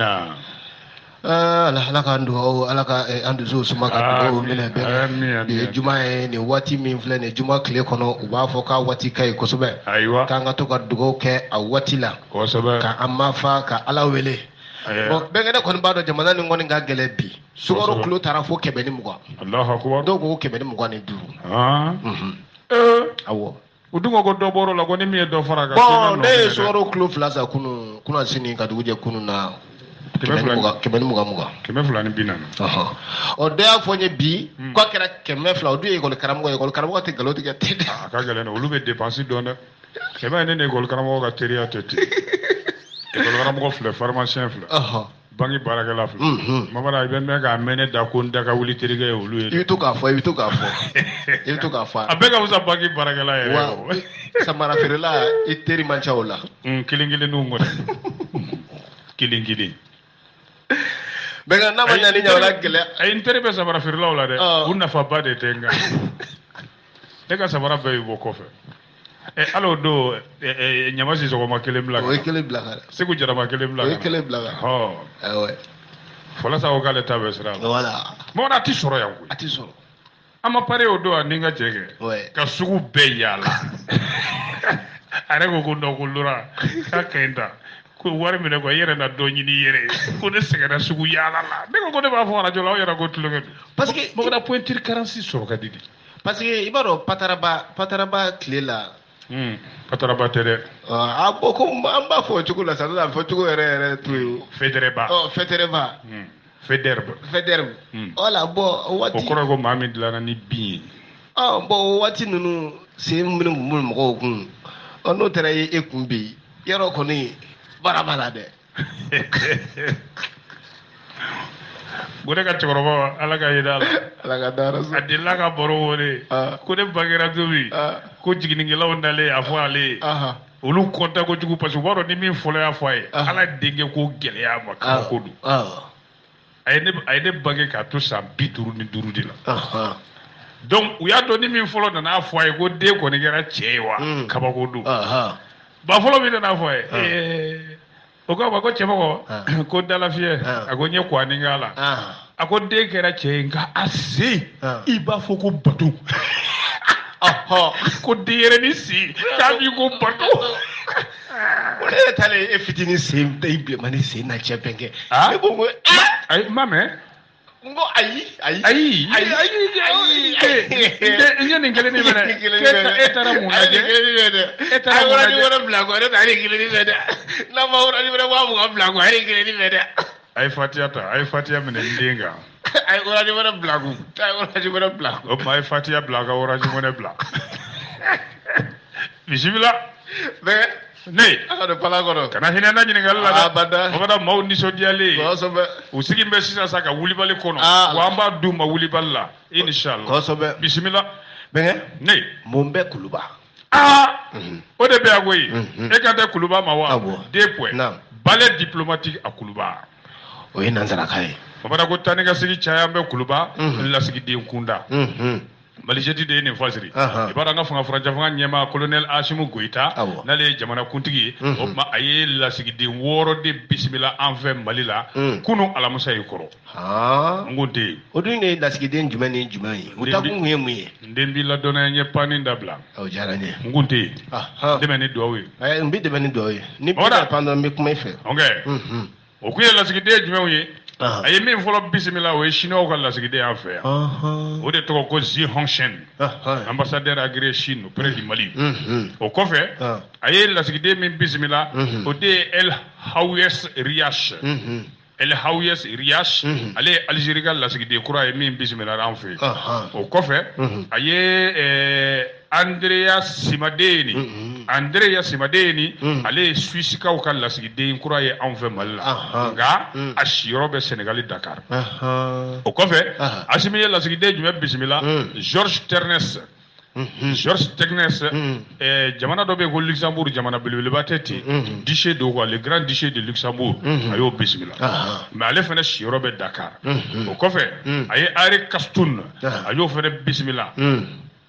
ala ka ndo ala ka andu zo suma ka do mena be juma ni wati min fle ni juma kle kono u ba fo ka wati kai ko sobe ka nga to ka dugo ke a wati la ko sobe ka amma fa ka ala wele bon be ngene kon ba do jamana ni ngoni nga gele bi sugoro klo tara fo kebe ni mugo allah akbar do go kebe ni mugo ni du awo udungo go do boro la go ni mi do faraga bon ne sugoro klo flaza kunu sini ka duguje kunu na kɛmɛ fila ni bi naani o dɔ y'a fɔ n ye bi ko a kɛra kɛmɛ fila o dun ye ekɔli karamɔgɔ tɛ nkalon tigɛ ten dɛ a ka gɛlɛn dɛ olu bɛ dépense dɔn dɛ kɛmɛ ye ne ni ekɔli karamɔgɔ ka teriya tɛ ten ekɔli karamɔgɔ filɛ pharmacien filɛ banque baarakɛla filɛ mamada i bɛ mɛn k'a mɛn ne da ko n da ka wuli terikɛ ye olu ye i bɛ to k'a fɔ a bɛɛ ka wusa banque baarakɛla yɛrɛ wa samara feerela i teri man ca o la kelen kelenninw kɔni kelen kelen bɛnka n'a ma ɲa ni ɲamana gɛlɛ a ye n teri bɛ samara feerelaw la dɛ u nafaba de tɛ n kan ne ka samara bɛɛ y'u bɔ kɔfɛ hali o don ɲama sisɔgɔma kelen bila kan o ye kelen bila kan segu jarama kelen bila kan o ye kelen bila kan fɔlɔ sa ko k'ale ta bɛ sira la mɔgɔ a tɛ sɔrɔ yan koyi a tɛ sɔrɔ an ma pare o don a ni n ka cɛ kɛ ka sugu bɛɛ yaala a yɛrɛ ko non ko lora k'a ka ɲi ta ko wari minɛ quoi i yɛrɛ na dɔ ɲini i yɛrɛ ye ko ne sɛgɛnna sugu yaala la ne ko ne b'a fɔ radio la aw yɛrɛ ko tulonkɛ don parce que mɔgɔ na pointure 46 sɔrɔ ka di de parce que i b'a dɔn pataraba tile la pataraba tɛ dɛ a ko an b'a fɔ o cogo la sa n'o tɛ a fɔ cogo yɛrɛ to yen fédéreba fédérbe wala bon o waati o kɔrɔ ko maa min dilanna ni bin ye bon o waati ninnu sen minnu kun bɛ mɔgɔw kun n'o taara e kun bi yɔrɔ kɔni baara b'a la dɛ ko ne ka cɛkɔrɔba ala ka yeda la ala ka dara a delila ka baro wele ko ne bangera tobi ko jiginikɛlaw nalen a fɔ ale olu kɔnta kojugu parce que u b'a dɔn ni min fɔlɔ y'a fɔ a ye ala denkɛ ko gɛlɛya ma kabako don a ye ne bange k'a to san 55 de la donc u y'a dɔn ni min fɔlɔ nana fɔ a ye ko den kɔni kɛra cɛ ye wa kabako don ba fɔlɔ min nana fɔ a ye o ko a ma ko cɛmɔgɔ ko dalafiyɛ a ko n ye kuwanin k'a la a ko den kɛra cɛ ye nka a sen i b'a fɔ ko bato ko denyɛrɛnin sen k'a b'i ko bato o ne yɛrɛ taalen e fitinin sen i bilenmanin sen na cɛ bɛn kɛ ne ko n ko ayi n m'a mɛn n ko ayi n ye nin kelen de minɛ e taara mun lajɛ e taara mun lajɛ wɛrɛ bila kɔ ne ta ale kelen fɛ dɛ n'a ma wɛrɛ b'a mugan bila kɔ ale kelen fɛ dɛ a ye fatiya ta a ye fatiya minɛ n den kan a ye wɛrɛ bila kun a ye wɛrɛ bila o tuma a ye fatiya bila a ka wɛrɛ bila bisimila ne ala de pala kɔrɔ kana hinɛ na ɲininkali la dɛ abada mɔgɔda maaw nisɔndiyalen kosɛbɛ u sigi bɛ sisan sa ka wulibali kɔnɔ wa an b'a d'u ma wulibali la inshallah kosɛbɛ bisimila bɛnkɛ ne mun bɛ kuluba o de bɛ yan koyi e ka tɛ kuluba ma wa deux points balai diplomatique a kuluba o ye nansarakan ye mɔgɔda ko taa ni ka segi caya an bɛ kuluba lasigiden kunda Malijɛti de ye nin fasiri i b'a dɔn an ka fanga furancɛ fanga ɲɛmaa colonel Asimu Goyita n'ale ye jamana kuntigi ye o tuma a ye lasigiden 6 de bisimila an fɛ Mali la kunun alamisa yi kɔrɔ n ko den o dun ye lasigiden jumɛn ni jumɛn ye u ta kun ye mun ye n den b'i ladɔnniya n ye panin dabila o diyara n ye n ko den dɛmɛ ni dugawu ye n bɛ dɛmɛ ni dugawu ye ni bɛ pan dɔrɔn n bɛ kuma i fɛ o kun ye lasigiden jumɛnw ye a ye min fɔlɔ bisimila o ye chinois ka lasigiden y'an fɛ yan o de tɔgɔ ko Xi Hongchen ambassadeur agréé Chine auprès du Mali o kɔfɛ a ye lasigiden min bisimila o de ye El Haoues Riach ale ye Algérie ka lasigiden kura ye min bisimila an fɛ o kɔfɛ a ye Andrea Simadeni ale ye Suissekaw ka lasigiden kura ye anw fɛ Mali la nka a siyɔrɔ bɛ Senegali Dakar o kɔfɛ Asimi ye lasigiden jumɛn bisimila Georges Ternès jamana dɔ bɛ yen ko Luxembourg jamana belebeleba tɛ ten duché do quoi le grand duché de Luxembourg a y'o bisimila mais ale fana siyɔrɔ bɛ Dakar o kɔfɛ a ye Henri Castoun a y'o fana bisimila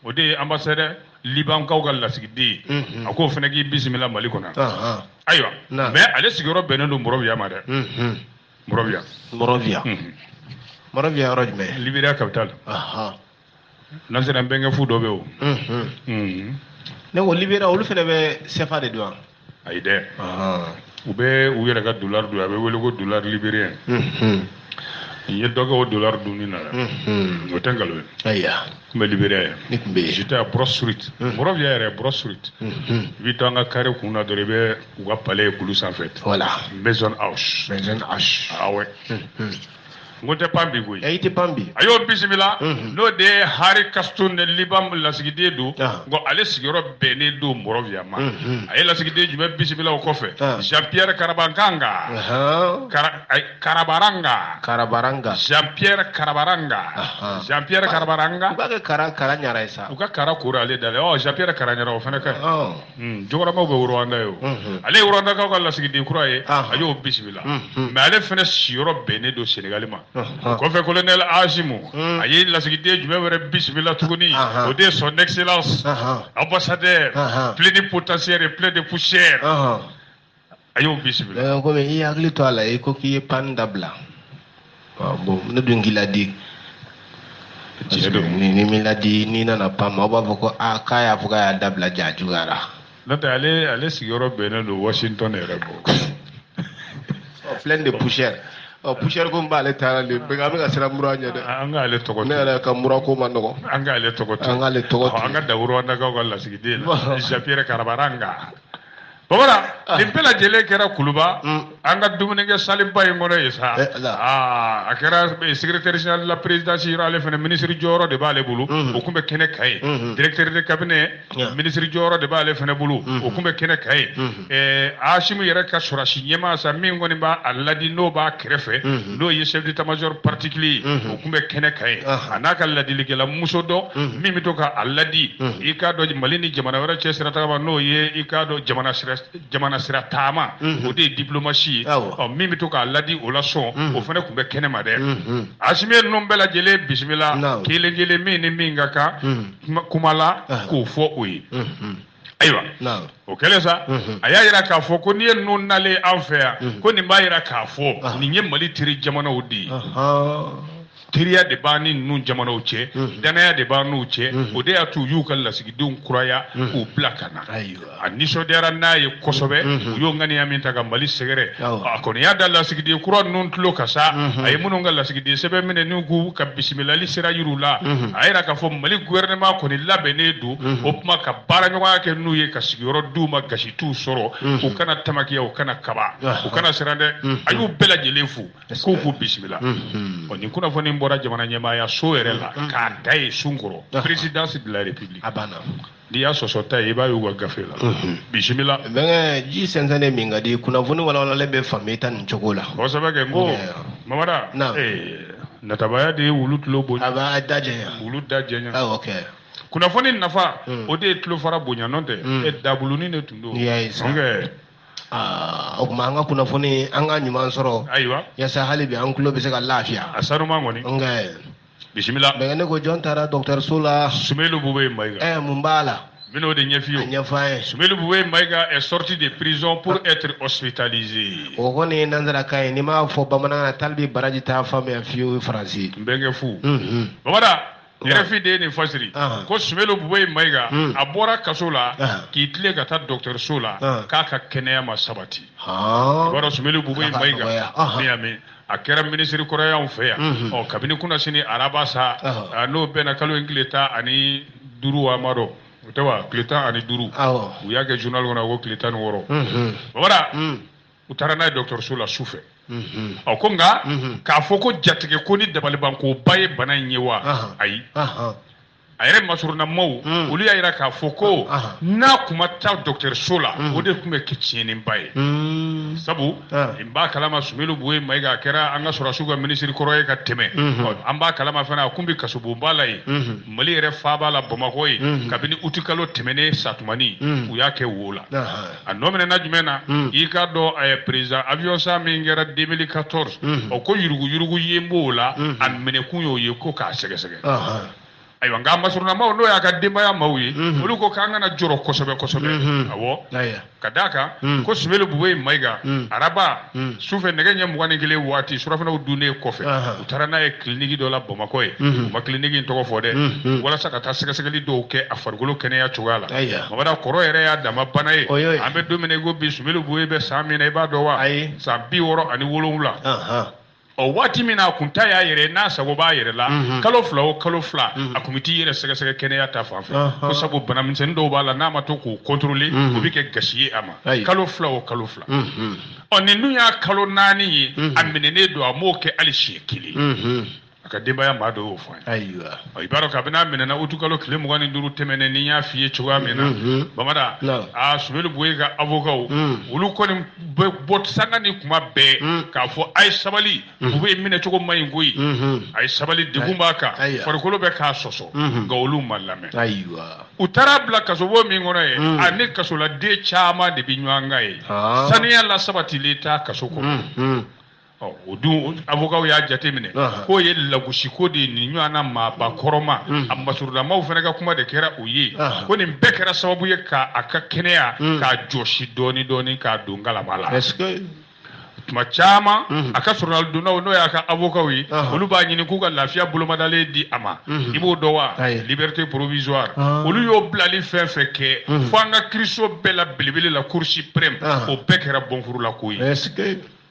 o de ye ambassadeur Libankaw ka lasigiden a k'o fana k'i bisimila Mali kɔnɔ ayiwa mais ale sigiyɔrɔ bɛnnen don Mɔrɔbiya ma dɛ Monrovia yɔrɔ jumɛn? Liberia capital. N'an sera bɛnkɛ fu dɔ bɛ o. Ne ko Liberia olu fɛnɛ bɛ CFA de don wa? Ayi dɛ. U bɛ u yɛrɛ ka dollar don, a bɛ wele ko dollar libérien. N ye dɔ kɛ o dollar dunni na la. O tɛ nkalon ye. Ayiwa. N bɛ Liberia yan. Ne tun bɛ yen. J'étais à Broad Street. Monrovia yɛrɛ Broad Street. I bɛ to an ka carré kun na dɔrɔn i bɛ u ka palais kulu sanfɛ. Voilà. Maison House. Ah ouais. N ko tɛ pan bi koyi. I tɛ pan bi. A y'o bisimila. N'o de ye Hari Kaston Liban lasigiden don. Nka ale sigiyɔrɔ bɛnnen don Monrovia ma. A ye lasigiden jumɛn bisimila o kɔfɛ. Jean-Pierre Karabaranga. Jean-Pierre Karabaranga. Jean-Pierre Karabaranga. U b'a kɛ kara ɲara ye sa. U ka kara kora ale da la. Jean-Pierre Kara ɲara o fana ka ɲi. Jɔkɔrɔmaw bɛ Rwanda ye o. Ale ye Rwandakaw ka lasigiden kura ye. A y'o bisimila. Mais ale fana siyɔrɔ bɛnnen don Sénégal ma. Kɔfɛ colonel Ajimu a ye lasigiden jumɛn wɛrɛ bisimila tuguni o de ye son excellence ambassadeur plénipotentiaire et plein de poussière a y'o bisimila. Komi i hakili to a la i ko k'i ye pan dabila bon ne dun k'i ladi ni min ladi n'i nana pan ma aw b'a fɔ ko k'a y'a fɔ k'a y'a dabila ja juguyara. N'o tɛ ale sigiyɔrɔ bɛnnen don Washington yɛrɛ bɔ. Plein de poussière. Poussière ko b'ale taara le bɛɛ an bɛ ka siran mura ɲɛ dɛ. An k'ale tɔgɔ. Ne yɛrɛ ka mura ko ma nɔgɔ. An k'ale tɔgɔ. An ka Dawuro Rwandakaw ka lasigiden la. Jean-Pierre Karabaranga. Bamana nin bɛɛ lajɛlen kɛra Kuluba an ka dumunikɛ saliba in kɔnɔ yen sa. A kɛra secrétaire général de la présidence yɔrɔ ale fana ministre jɔyɔrɔ de b'ale bolo o tun bɛ kɛnɛ ka ye. Directeur de cabinet ministre jɔyɔrɔ de b'ale fana bolo o tun bɛ kɛnɛ ka ye. Asimu yɛrɛ ka sɔrɔsi ɲɛmaa sa min kɔni b'a ladi n'o b'a kɛrɛfɛ n'o ye chef d'état major particulier o tun bɛ kɛnɛ ka ye. A n'a ka ladilikɛla muso dɔ min bɛ to k'a ladi i k'a dɔn Mali ni jamana wɛrɛ cɛ sira tagama n'o ye i k'a dɔn jamana sira taama o de ye diplomatie ye min bɛ to k'a ladi o la sɔn o fana tun bɛ kɛnɛ ma dɛ. Asimi ye ninnu bɛɛ lajɛlen bisimila kelen kelen min ni min ka kan kuma la k'o fɔ o ye. Ayiwa o kɛlen sa a y'a jira k'a fɔ ko n'i ye ninnu nalen an fɛ yan ko nin b'a jira k'a fɔ nin ye Mali teri jamanaw de ye. Teriya de b'an ni ninnu jamanaw cɛ danaya de b'an n'u cɛ o de y'a to u y'u ka lasigidenw kuraya k'u bila ka na a nisɔndiyara n'a ye kosɛbɛ u y'o ŋaniya min ta ka Mali sɛgɛrɛ a kɔni y'a da lasigiden kura ninnu tulo ka sa a ye minnu ka lasigiden sɛbɛn minɛ n'u k'u ka bisimilali sira yir'u la a yira k'a fɔ Mali gouvernement kɔni labɛnnen don o kuma ka baaraɲɔgɔnya kɛ n'u ye ka sigiyɔrɔ d'u ma gasi t'u sɔrɔ u kana tamakiya u kana kaba u kana siran dɛ a y'u bɛɛ lajɛlen fo k'u k'u bisimila nin kunnafoni bɔra jamana ɲɛmaaya so yɛrɛ la k'a da ye sunkɔrɔ présidence de la république a banna n'i y'a sɔsɔta ye i b'a y'u ka gafe la bisimila. Bɛnkɛ ji sɛnsɛnnen min ka di kunnafoni walawalalen bɛ faamu i ta nin cogo la. Kosɛbɛ kɛ n ko Mamada natabaya de ye wulu tulo bonya. A b'a da jɛnya. Wulu da jɛnya. Awɔ kɛ. Kunnafoni nafa o de ye tulo fara bonya n'o tɛ dabulunin de tun don. N'i y'a ye sa. O tuma an ka kunnafoni an ka ɲuman sɔrɔ. Ayiwa. Yaasa hali bi an tulo bɛ se ka lafiya. A sanuman kɔni. Bisimila. Bɛnkɛ ne ko jɔn taara dɔgɔtɔrɔso la. Sumelu Bube Mayiga. Mun b'a la. Min'o de ɲɛf'i ye. A ɲɛfɔ an ye. Sumelu Bube Mayiga est sorti de prison pour être hospitalisé. O kɔni ye nanzarakan ye n'i m'a fɔ bamanankan na tali bi baraji t'a faamuya fiyewu faransi. N bɛnkɛ fu. Bamada. RFI de ye nin fasiri ko Sumelu Bube Mayiga a bɔra kaso la k'i tilen ka taa dɔgɔtɔrɔso la k'a ka kɛnɛya ma sabati. I b'a dɔn Sumelu Bube Mayiga ni y'a mɛn a kɛra minisiri kɔrɔ y'anw fɛ yan kabini kunnasini araba sa n'o bɛnna kalo in tile 15 Amadu o tɛ wa tile 15 u y'a kɛ journal kɔnɔ ko tile 16 Bamada u taara n'a ye dɔgɔtɔrɔso la su fɛ. Ko nka k'a fɔ ko jatigɛ ko ni dabalibankoba ye bana in ye wa ayi a yɛrɛ masurunamaw olu y'a jira k'a fɔ ko n'a kun ma taa dɔgɔtɔrɔso la o de tun bɛ kɛ tiɲɛniba ye sabu n b'a kalama Sumelu Bube Mayiga a kɛra an ka sɔrɔdasiw ka minisiri kɔrɔ ye ka tɛmɛ an b'a kalama fana a kun bɛ kasobonba la yen Mali yɛrɛ faaba la Bamakɔ ye kabini uti kalo tɛmɛnen satumani u y'a kɛ wo la a nɔ minɛna jumɛn na i k'a dɔn président avion sa min kɛra 2014 ko yurugu yurugu ye b'o la a minɛkun y'o ye ko k'a sɛgɛsɛgɛ ayiwa nka masurunamaw n'o y'a ka denbaya maaw ye olu ko k'an kana jɔrɔ kosɛbɛ kosɛbɛ awɔ ka d'a kan ko Sumelu Bube Mayiga araba sufɛ nɛgɛ ɲɛ 21 waati surafanaw dunnen kɔfɛ u taara n'a ye kiliniki dɔ la Bamakɔ ye u ma kiliniki in tɔgɔ fɔ dɛ walasa ka taa sɛgɛsɛgɛli dɔw kɛ a farikolo kɛnɛya cogoya la Mamada kɔrɔ yɛrɛ y'a dama bana ye an bɛ don min na i ko bi Sumelu Bube bɛ san min na i b'a dɔn wa san 67 o waati min na a kun ta y'a yɛrɛ n'a sago b'a yɛrɛ la kalo 2 o kalo 2 a kun bɛ t'i yɛrɛ sɛgɛsɛgɛ kɛnɛya ta fan fɛ ko sabu banamisɛnnin dɔw b'a la n'a ma to k'o contrôler o bɛ kɛ gasi ye a ma kalo 2 o kalo 2 ɔ nin dun y'a kalo 4 ye a minɛnen don a m'o kɛ hali siɲɛ 1 a ka denbaya maa dɔ y'o fɔ an ye i b'a dɔn kabini a minɛna utukalo tile 25 tɛmɛnen ni n y'a f'i ye cogoya min na Bamada Sumelu Bube ka avocat olu kɔni bɛ bɔ sanga ni kuma bɛɛ k'a fɔ a ye sabali Bube minɛ cogo man ɲi koyi a ye sabali degun b'a kan farikolo bɛ k'a sɔsɔ nka olu ma lamɛn u taara bila kasobon min kɔnɔ ye a ni kasoladen caman de bɛ ɲɔgɔn kan ye saniya la sabatilen t'a kaso kɔnɔ o dun avocat y'a jateminɛ k'o ye lagosiko de ye nin ɲɔgɔnna maaba kɔrɔma a masurunamaw fana ka kuma de kɛra o ye ko nin bɛɛ kɛra sababu ye k'a ka kɛnɛya k'a jɔsi dɔɔni dɔɔni k'a don galama la tuma caman a ka journal donnaw n'o y'a ka avocat ye olu b'a ɲini k'u ka lafiya bolomadalen di a ma i b'o dɔn wa liberté provisoire olu y'o bilali fɛn fɛn kɛ fo an ka kiiriso bɛɛ la belebele la cour suprême o bɛɛ kɛra bɔnfurula ko ye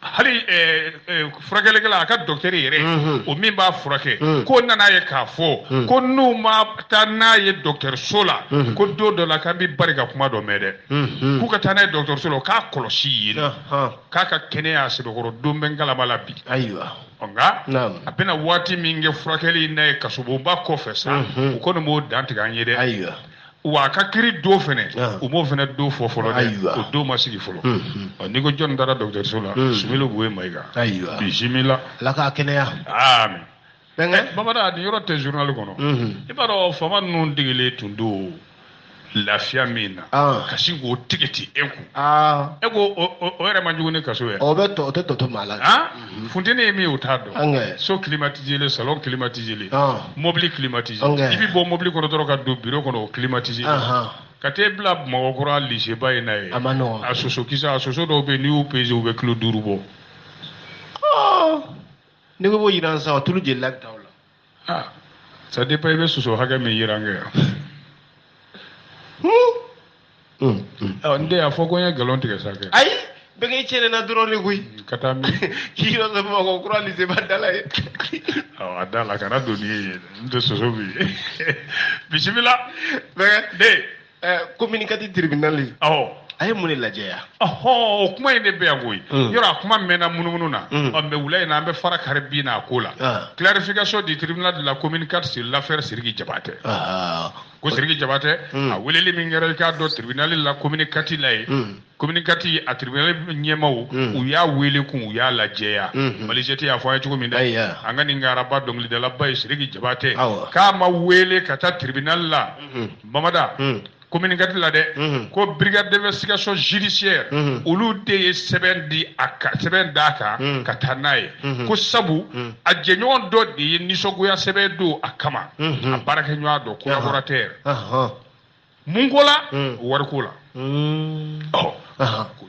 hali furakɛlikɛla a ka docteur yɛrɛ o min b'a furakɛ ko nana ye k'a fɔ ko n'u ma taa n'a ye dɔgɔtɔrɔso la ko don dɔ la k'an bɛ bari ka kuma dɔ mɛn dɛ k'u ka taa n'a ye dɔgɔtɔrɔso la k'a kɔlɔsi yen k'a ka kɛnɛya sɛbɛkɔrɔ don bɛ ngalama la bi nka a bɛna waati min kɛ furakɛli in n'a ye kasobonba kɔfɛ sa u kɔni b'o dan tigɛ an ye dɛ wa a ka kiiri don fɛnɛ u m'o fɛnɛ don fɔ fɔlɔ dɛ o don ma sigi fɔlɔ n'i ko jɔnni taara dɔgɔtɔrɔso la Sumelu Bube Mayiga bisimila Ala k'a kɛnɛya amin Bamada nin yɔrɔ tɛ journal kɔnɔ i b'a dɔn faama ninnu degelen tun don lafiya min na ka sin k'o tigɛ e kun e ko o yɛrɛ man jugu ni kaso ye o tɛ tɔ maa la funteni ye min ye o t'a dɔn so climatisé salon climatisé mobili climatisé i bɛ bɔ mobili kɔnɔ dɔrɔn ka don bureau kɔnɔ o climatisé ka t'e bila Bamakɔkura lycée ba in na ye a soso kisɛ a soso dɔw bɛ yen n'i y'u pesé u bɛ kilo 5 bɔ n'i ko b'o jira sisan tulu jelila bɛ taa o la ça dépend i bɛ soso hakɛ min jira an kɛ yan n den a fɔ ko n ye nkalon tigɛ sa kɛ ayi bɛɛ k'i cɛnɛ na dɔrɔn de koyi ka taa min k'i yɔrɔ sɔrɔ Bamakɔkura lycée ba da la ye a da la kana don n'i ye n tɛ soso bi bisimila den communicatif tribunal a ye mun de lajɛ yan o kuma in de bɛ yan koyi yɔrɔ a kuma mɛnna munumunu na mɛ wula in na an bɛ fara kari bin na a ko la clarification du tribunal de la communication sur l'affaire Sidiki Jabatɛ ko Sidiki Jabatɛ a weleli min kɛra i k'a dɔn tribunal la communicatif la ye communicatif a tribunal ɲɛmaw u y'a wele kun u y'a lajɛya Malizɛti y'a fɔ an ye cogo min dɛ an ka nin araba dɔnkilidalaba ye Sidiki Jabatɛ k'a ma wele ka taa tribunal la Bamada communicatif la dɛ ko brigade d'investigation judiciaire olu de ye sɛbɛn di a kan sɛbɛn d'a kan ka taa n'a ye ko sabu a jɛɲɔgɔn dɔ de ye nisɔngoya sɛbɛn don a kama a baarakɛɲɔgɔn dɔ collaborateur mun ko la wariko la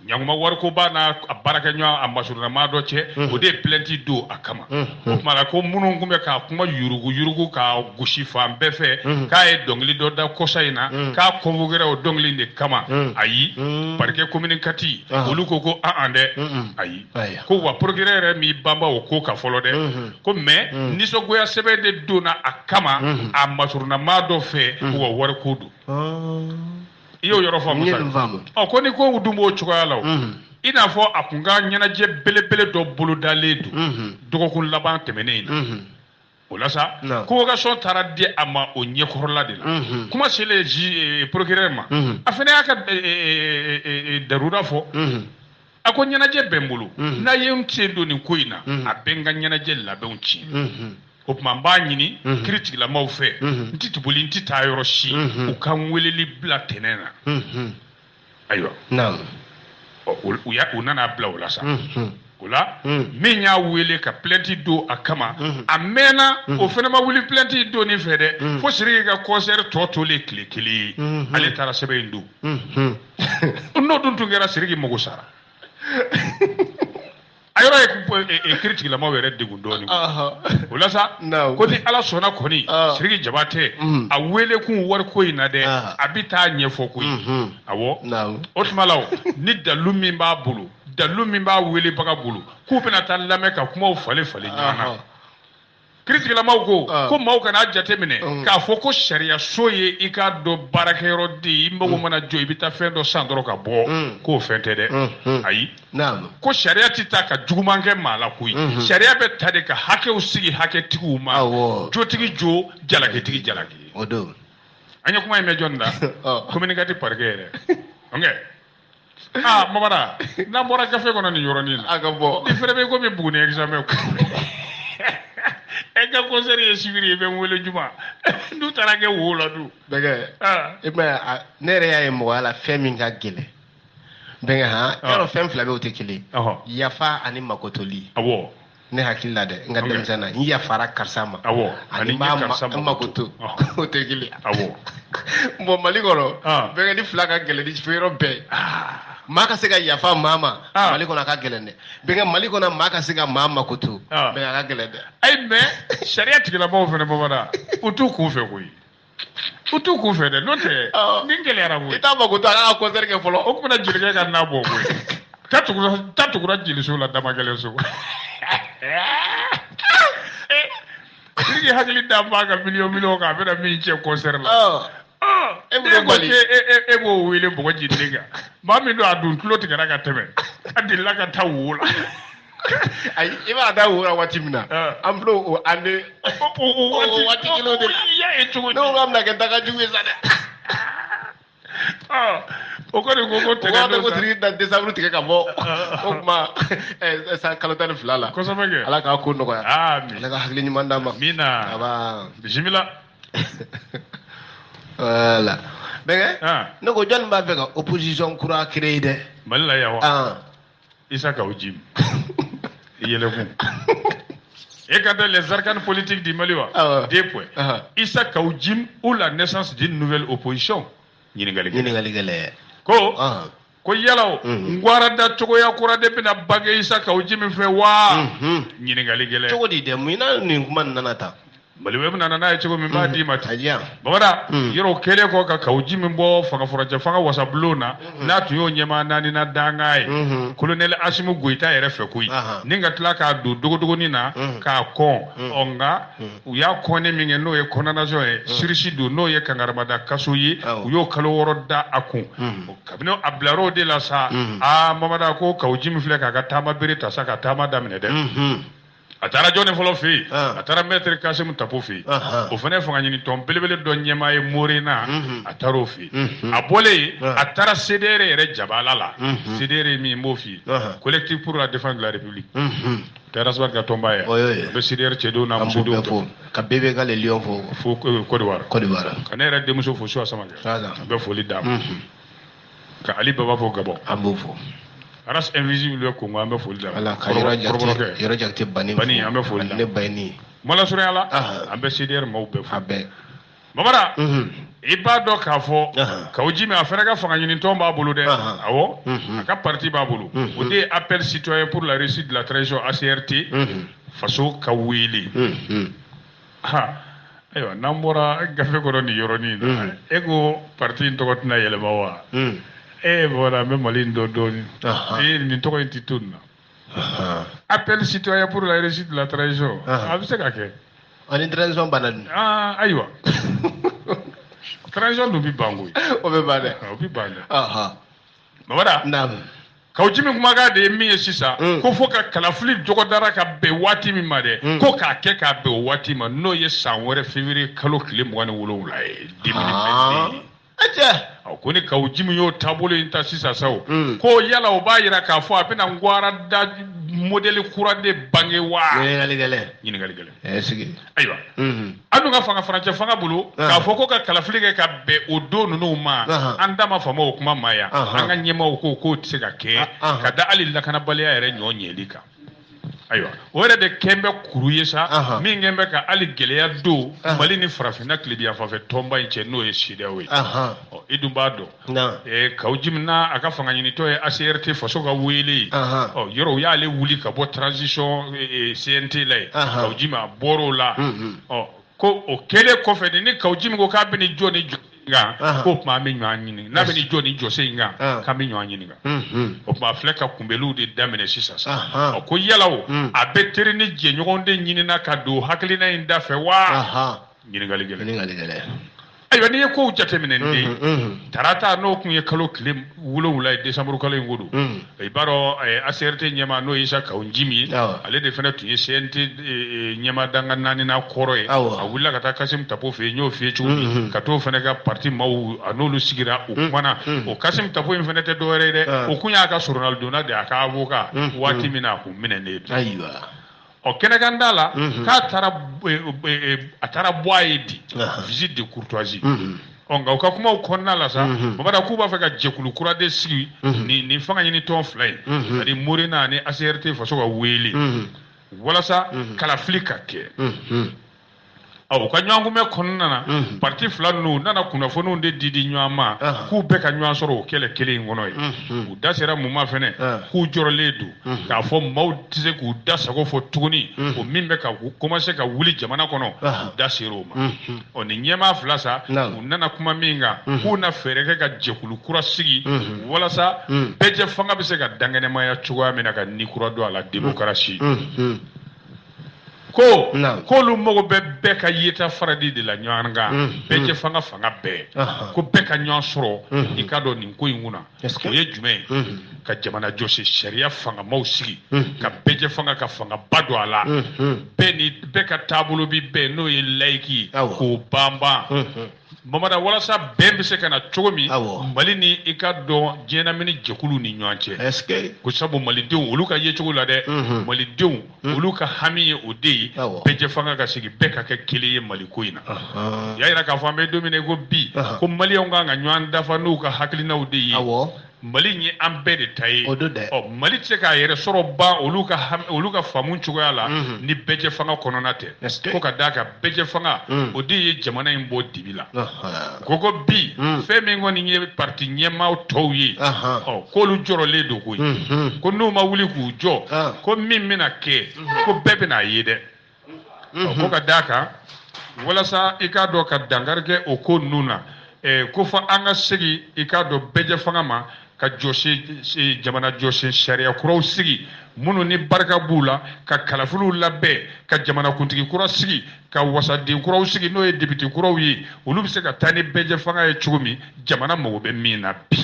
ɲanguma wariko b'a n'a baarakɛɲɔgɔn a masurunama dɔ cɛ o de ye plainte don a kama o tuma la ko minnu tun bɛ k'a kuma yurugu yurugu k'a gosi fan bɛɛ fɛ k'a ye dɔnkili dɔ da kɔsa in na k'a convoquera o dɔnkili de kama ayi parquet communicatif olu ko an dɛ ayi ko wa procureur yɛrɛ m'i banba o ko kan fɔlɔ dɛ ko mais nisɔngoya sɛbɛn de donna a kama a masurunama dɔ fɛ u ka wariko don i y'o yɔrɔ faamu ko ni ko dun b'o cogoya la i n'a fɔ a kun ka ɲɛnajɛ belebele dɔ bolodalen don dɔgɔkun laban tɛmɛnen in na o la sa convocation taara di a ma o ɲɛkɔrɔla de la kuma selen procureur ma a fana y'a ka darura fɔ a ko ɲɛnajɛ bɛ n bolo n'a ye n sen don nin ko in na a bɛ n ka ɲɛnajɛ labɛnw tiɲɛ o tuma n b'a ɲini kiiri tigilamaw fɛ n tɛ boli n tɛ taa yɔrɔ si u ka n weleli bila tɛnɛn na ayiwa u nana bila o la sa o la min y'a wele ka plainte do a kama a mɛnna o fana ma wuli plainte do nin fɛ dɛ fo Sidiki ka concert tɔ tolen tile kelen ale taara sɛbɛn in don n'o dun tun kɛra Sidiki mago sara a yɔrɔ ye kiritigilamaw yɛrɛ degun dɔɔnin o la sa ko ni Ala sɔnna kɔni Sidiki Jabate a wele kun wari ko in na dɛ a bɛ taa ɲɛfɔ koyi awɔ o tuma la ni dalu min b'a bolo dalu min b'a welebaga bolo k'u bɛna taa lamɛn ka kumaw falen ɲɔgɔn na kiritigilamaw ko maaw kana jate minɛ k'a fɔ ko sariya so ye i k'a dɔn baarakɛyɔrɔ de i mago mana jɔ i bɛ taa fɛn dɔ san dɔrɔn ka bɔ k'o fɛn tɛ dɛ ayi ko sariya tɛ taa ka juguman kɛ maa la koyi sariya bɛ ta de ka hakɛw sigi hakɛtigiw ma jotigi jo jalakitigi jalaki an ye kuma in mɛn jɔnni da communiqué parquet yɛrɛ Mamara n'an bɔra gafe kɔnɔ nin yɔrɔnin na a ka bɔ ni fɛrɛ bɛ komi Buguni examen e ka concert ye sibiri ye bɛ n wele juma n'u taara kɛ wo la dun bɛnkɛ ne yɛrɛ y'a ye mɔgɔya la fɛn min ka gɛlɛn bɛnkɛ yɔrɔ fɛn fila bɛ o tɛ kelen yafa ani makotoli ne hakili la dɛ n ka denmisɛn na n yafara karisa ma ani n makoto o tɛ kelen bon Mali kɔnɔ bɛnkɛ ni fila ka gɛlɛn ni yɔrɔ bɛɛ maa ka se ka yafa maa ma Mali kɔnɔ a ka gɛlɛn dɛ bɛnkɛ Mali kɔnɔ maa ka se ka maa makoto bɛnkɛ a ka gɛlɛn dɛ ayi mais sariya tigilamaw fana Bamada u t'u kun fɛ koyi u t'u kun fɛ dɛ n'o tɛ nin gɛlɛyara koyi i t'a makoto a ka concert kɛ fɔlɔ o tuma jelikɛ ka na bɔ koyi ta tugura jeliso la Damakɛlɛ so Sidiki hakili da b'a ka miliyɔn kan a bɛna min cɛ concert la e b'o wele bɔgɔ jirilen kan maa min don a dun tulo tigɛra ka tɛmɛ a delila ka taa wo la ayi i b'a taa wo la waati min na an filɛ o année o waati kelen de la i y'a ye cogo di ne ko k'a bɛna kɛ dagajugu ye sa dɛ o kɔni ko tɛgɛ don sa ko Sidiki da décembre tigɛ ka bɔ o tuma san kalo 12 la kosɛbɛ kɛ Ala k'a ko nɔgɔya Ala ka hakili ɲuman d'a ma amina bisimila voilà bɛnkɛ ne ko jɔnni b'a fɛ ka opposition kura créer dɛ Mali la yan wa Isa Kawo Jim i yɛlɛkun et quand les arcanes politiques du Mali wa 2 points Isa Kawo Jim ou la naissance d'une nouvelle opposition ɲininkali gɛlɛn ko yala o ngwara da cogoya kura de bɛna bange Isa Kawo Jim fɛ wa ɲininkali gɛlɛn cogo di dɛ mun na nin kuma nana ta Mali web nana n'a ye cogo min b'a d'i ma ten Bamada yɔrɔ kɛlen kɔ ka Kawo Jim bɔ fangafuracɛ fanga wasabulon na n'a tun y'o ɲɛmaa naani na dangan ye colonel Asimu Goyita yɛrɛ fɛ koyi ni ka tila k'a don dogodogonin na k'a kɔn nka u y'a kɔnni min kɛ n'o ye condamnation ye sirisi don n'o ye kangarabada kaso ye u y'o kalo 6 da a kun kabini a bilar'o de la sa Bamada ko Kawo Jim filɛ k'a ka taama bere ta sa ka taama daminɛ dɛ a taara jɔnni fɔlɔ fɛ yen a taara maître Kasimu Tapo fɛ yen o fana ye fanga ɲini tɔn belebele dɔ ɲɛmaa ye Morena a taara o fɛ yen a bɔlen a taara CDR yɛrɛ jabala la CDR min b'o fɛ yen collectif pour la défense de la République Terasba ka tɔnba ye a bɛ CDR cɛdenw n'a musodenw fɔ ka bebe ka le lion fo Côte d'Ivoire ka ne yɛrɛ denmuso fo Suwa Samakɛ a bɛ foli d'a ma ka Ali Baba fo Gabon an b'o fɔ Aras invisible bɛ Congo an bɛ foli d'a ma ala ka yɔrɔ jakite bani an bɛ foli d'a ma ne bani Mala Surunya la an bɛ CDR maaw bɛɛ fo a bɛɛ Bamada i b'a dɔn k'a fɔ Kawo Jim a fana ka fanga ɲinitɔn b'a bolo dɛ awɔ a ka parti b'a bolo o de ye appel citoyen pour la réussite de la transition ACRT faso ka wele ayiwa n'an bɔra gafe kɔnɔ nin yɔrɔnin na e ko parti in tɔgɔ tɛna yɛlɛma wa bɔra an bɛ Mali in dɔn dɔɔnin nin tɔgɔ in tɛ to nin na appel citoyen pour la réussite de la transition a bɛ se ka kɛ ani transition banna dun ayiwa transition dun bɛ ban koyi o bɛ ban dɛ o bɛ ban dɛ Bamada Kawo Jim kumakan de ye min ye sisan ko fo ka kalafili dɔgɔdara ka bɛn waati min ma dɛ ko k'a kɛ k'a bɛn o waati ma n'o ye san wɛrɛ février kalo tile 27 ye 2022 ko ni Kawo Jim y'o taabolo in ta sisan sa ko yala o b'a yira k'a fɔ a bɛna ngwara da modèle kura de bange wa ɲininkali gɛlɛn sigi ayiwa anu ka fanga farancɛ fanga bolo k'a fɔ ko ka kalafili kɛ ka bɛn o don ninnu ma an da ma fama o kuma ma yan an ka ɲɛmaaw ko k'o tɛ se ka kɛ ka da hali lakanabaliya yɛrɛ ɲɔ ɲɛli kan ayiwa o yɛrɛ de kɛn bɛ kuru ye sa min kɛn bɛ ka hali gɛlɛya don Mali ni farafinna tilebiya fanfɛ tɔnba in cɛ n'o ye CEDEAO ye i dun b'a dɔn Kawo Jim n'a a ka fanga ɲinitɔ ye ACRT faso ka wele yɔrɔ u y'ale wuli ka bɔ transition CNT la ye Kawo Jim a bɔr'o la ko o kɛlen kɔfɛ ni Kawo Jim ko k'a bɛ nin jɔ ni jɔ ko tuma an bɛ ɲɔgɔn ɲini n'a bɛ nin jɔ ni jɔsen in kan k'an bɛ ɲɔgɔn ɲininka o tuma filɛ ka kunbɛliw de daminɛ sisan sa ko yala o a bɛ teri ni jɛɲɔgɔn de ɲinina ka don hakilina in da fɛ wa ɲininkali gɛlɛn ayiwa n'i ye kow jateminɛ den tarata n'o tun ye kalo tile 7 ye décembre kalo in ko don i b'a dɔn ACRT ɲɛmaa n'o ye Isa Kawo Jim ye ale de fana tun ye CNT ɲɛmaa danga 4nan kɔrɔ ye a wulila ka taa Kassim Tapo fɛ yen n y'o f'i ye cogo min ka t'o fana ka parti maaw a n'olu sigira u kumana o Kassim Tapo in fana tɛ dɔwɛrɛ ye dɛ o kun y'a ka journal donna de a ka avocat waati min na a kun minɛnen don kɛnɛkanda la k'a a taara bɔ a ye di visite de courtoisie nka u ka kumaw kɔnɔna la sa Mamada k'u b'a fɛ ka jɛkulu kura de sigi nin fanga ɲini tɔn fila in c'est-à-dire Morena ni ACRT faso ka wele walasa kalafili ka kɛ u ka ɲɔgɔnkunbɛ kɔnɔna na parti fila ninnu nana kunnafoniw de di ɲɔgɔn ma k'u bɛɛ ka ɲɔgɔn sɔrɔ o kɛlɛ kelen in kɔnɔ ye u da sera mun ma fɛnɛ k'u jɔrɔlen don k'a fɔ maaw tɛ se k'u da sago fɔ tuguni o min bɛ ka commencer ka wuli jamana kɔnɔ u da ser'o ma nin ɲɛmaa fila sa u nana kuma min kan k'u na fɛɛrɛ kɛ ka jɛkulu kura sigi walasa bɛɛ fanga bɛ se ka dankɛnɛmaya cogoya min na ka ni kura don a la démocratie ko k'olu mago bɛ bɛɛ ka yeta faradi de la ɲɔgɔn kan bɛɛ fanga bɛɛ ko bɛɛ ka ɲɔgɔn sɔrɔ i ka dɔn nin ko in kunna o ye jumɛn ye ka jamana jɔsi sariya fangamaw sigi ka bɛɛ fanga ka fangaba don a la bɛɛ ka taabolo bi bɛɛ n'o ye laïki k'o banban Mamada walasa bɛn bɛ se ka na cogo min Mali ni i ka dɔn diɲɛlamini jɛkulu ni ɲɔgɔn cɛ ko sabu malidenw olu ka ye cogo la dɛ malidenw olu ka hami ye o de ye bɛɛ fanga ka sigi bɛɛ ka kɛ kelen ye Mali ko in na y'a yira k'a fɔ an bɛ don min na ko bi ko Maliyɛnw kan ka ɲɔgɔn dafa n'u ka hakilinaw de ye Mali ye an bɛɛ de ta ye Mali tɛ se k'a yɛrɛ sɔrɔ ban olu ka faamu cogoya la ni bɛɛ fanga kɔnɔna tɛ ko ka d'a kan bɛɛ fanga o de ye jamana in bɔ dibi la ko bi fɛn min kɔni ye parti ɲɛmaa tɔw ye k'olu jɔrɔlen don koyi ko n'u ma wuli k'u jɔ ko min bɛna kɛ ko bɛɛ bɛna ye dɛ ko ka d'a kan walasa i k'a dɔn ka dankari kɛ o ko ninnu na ko fɔ an ka segin i k'a dɔn bɛɛ fanga ma ka jɔsi jamana jɔsi sariya kuraw sigi minnu ni barika b'u la ka kalafiliw labɛn ka jamanakuntigi kura sigi ka wasaden kuraw sigi n'o ye député kuraw ye olu bɛ se ka taa ni bɛɛ fanga ye cogo min jamana mago bɛ min na bi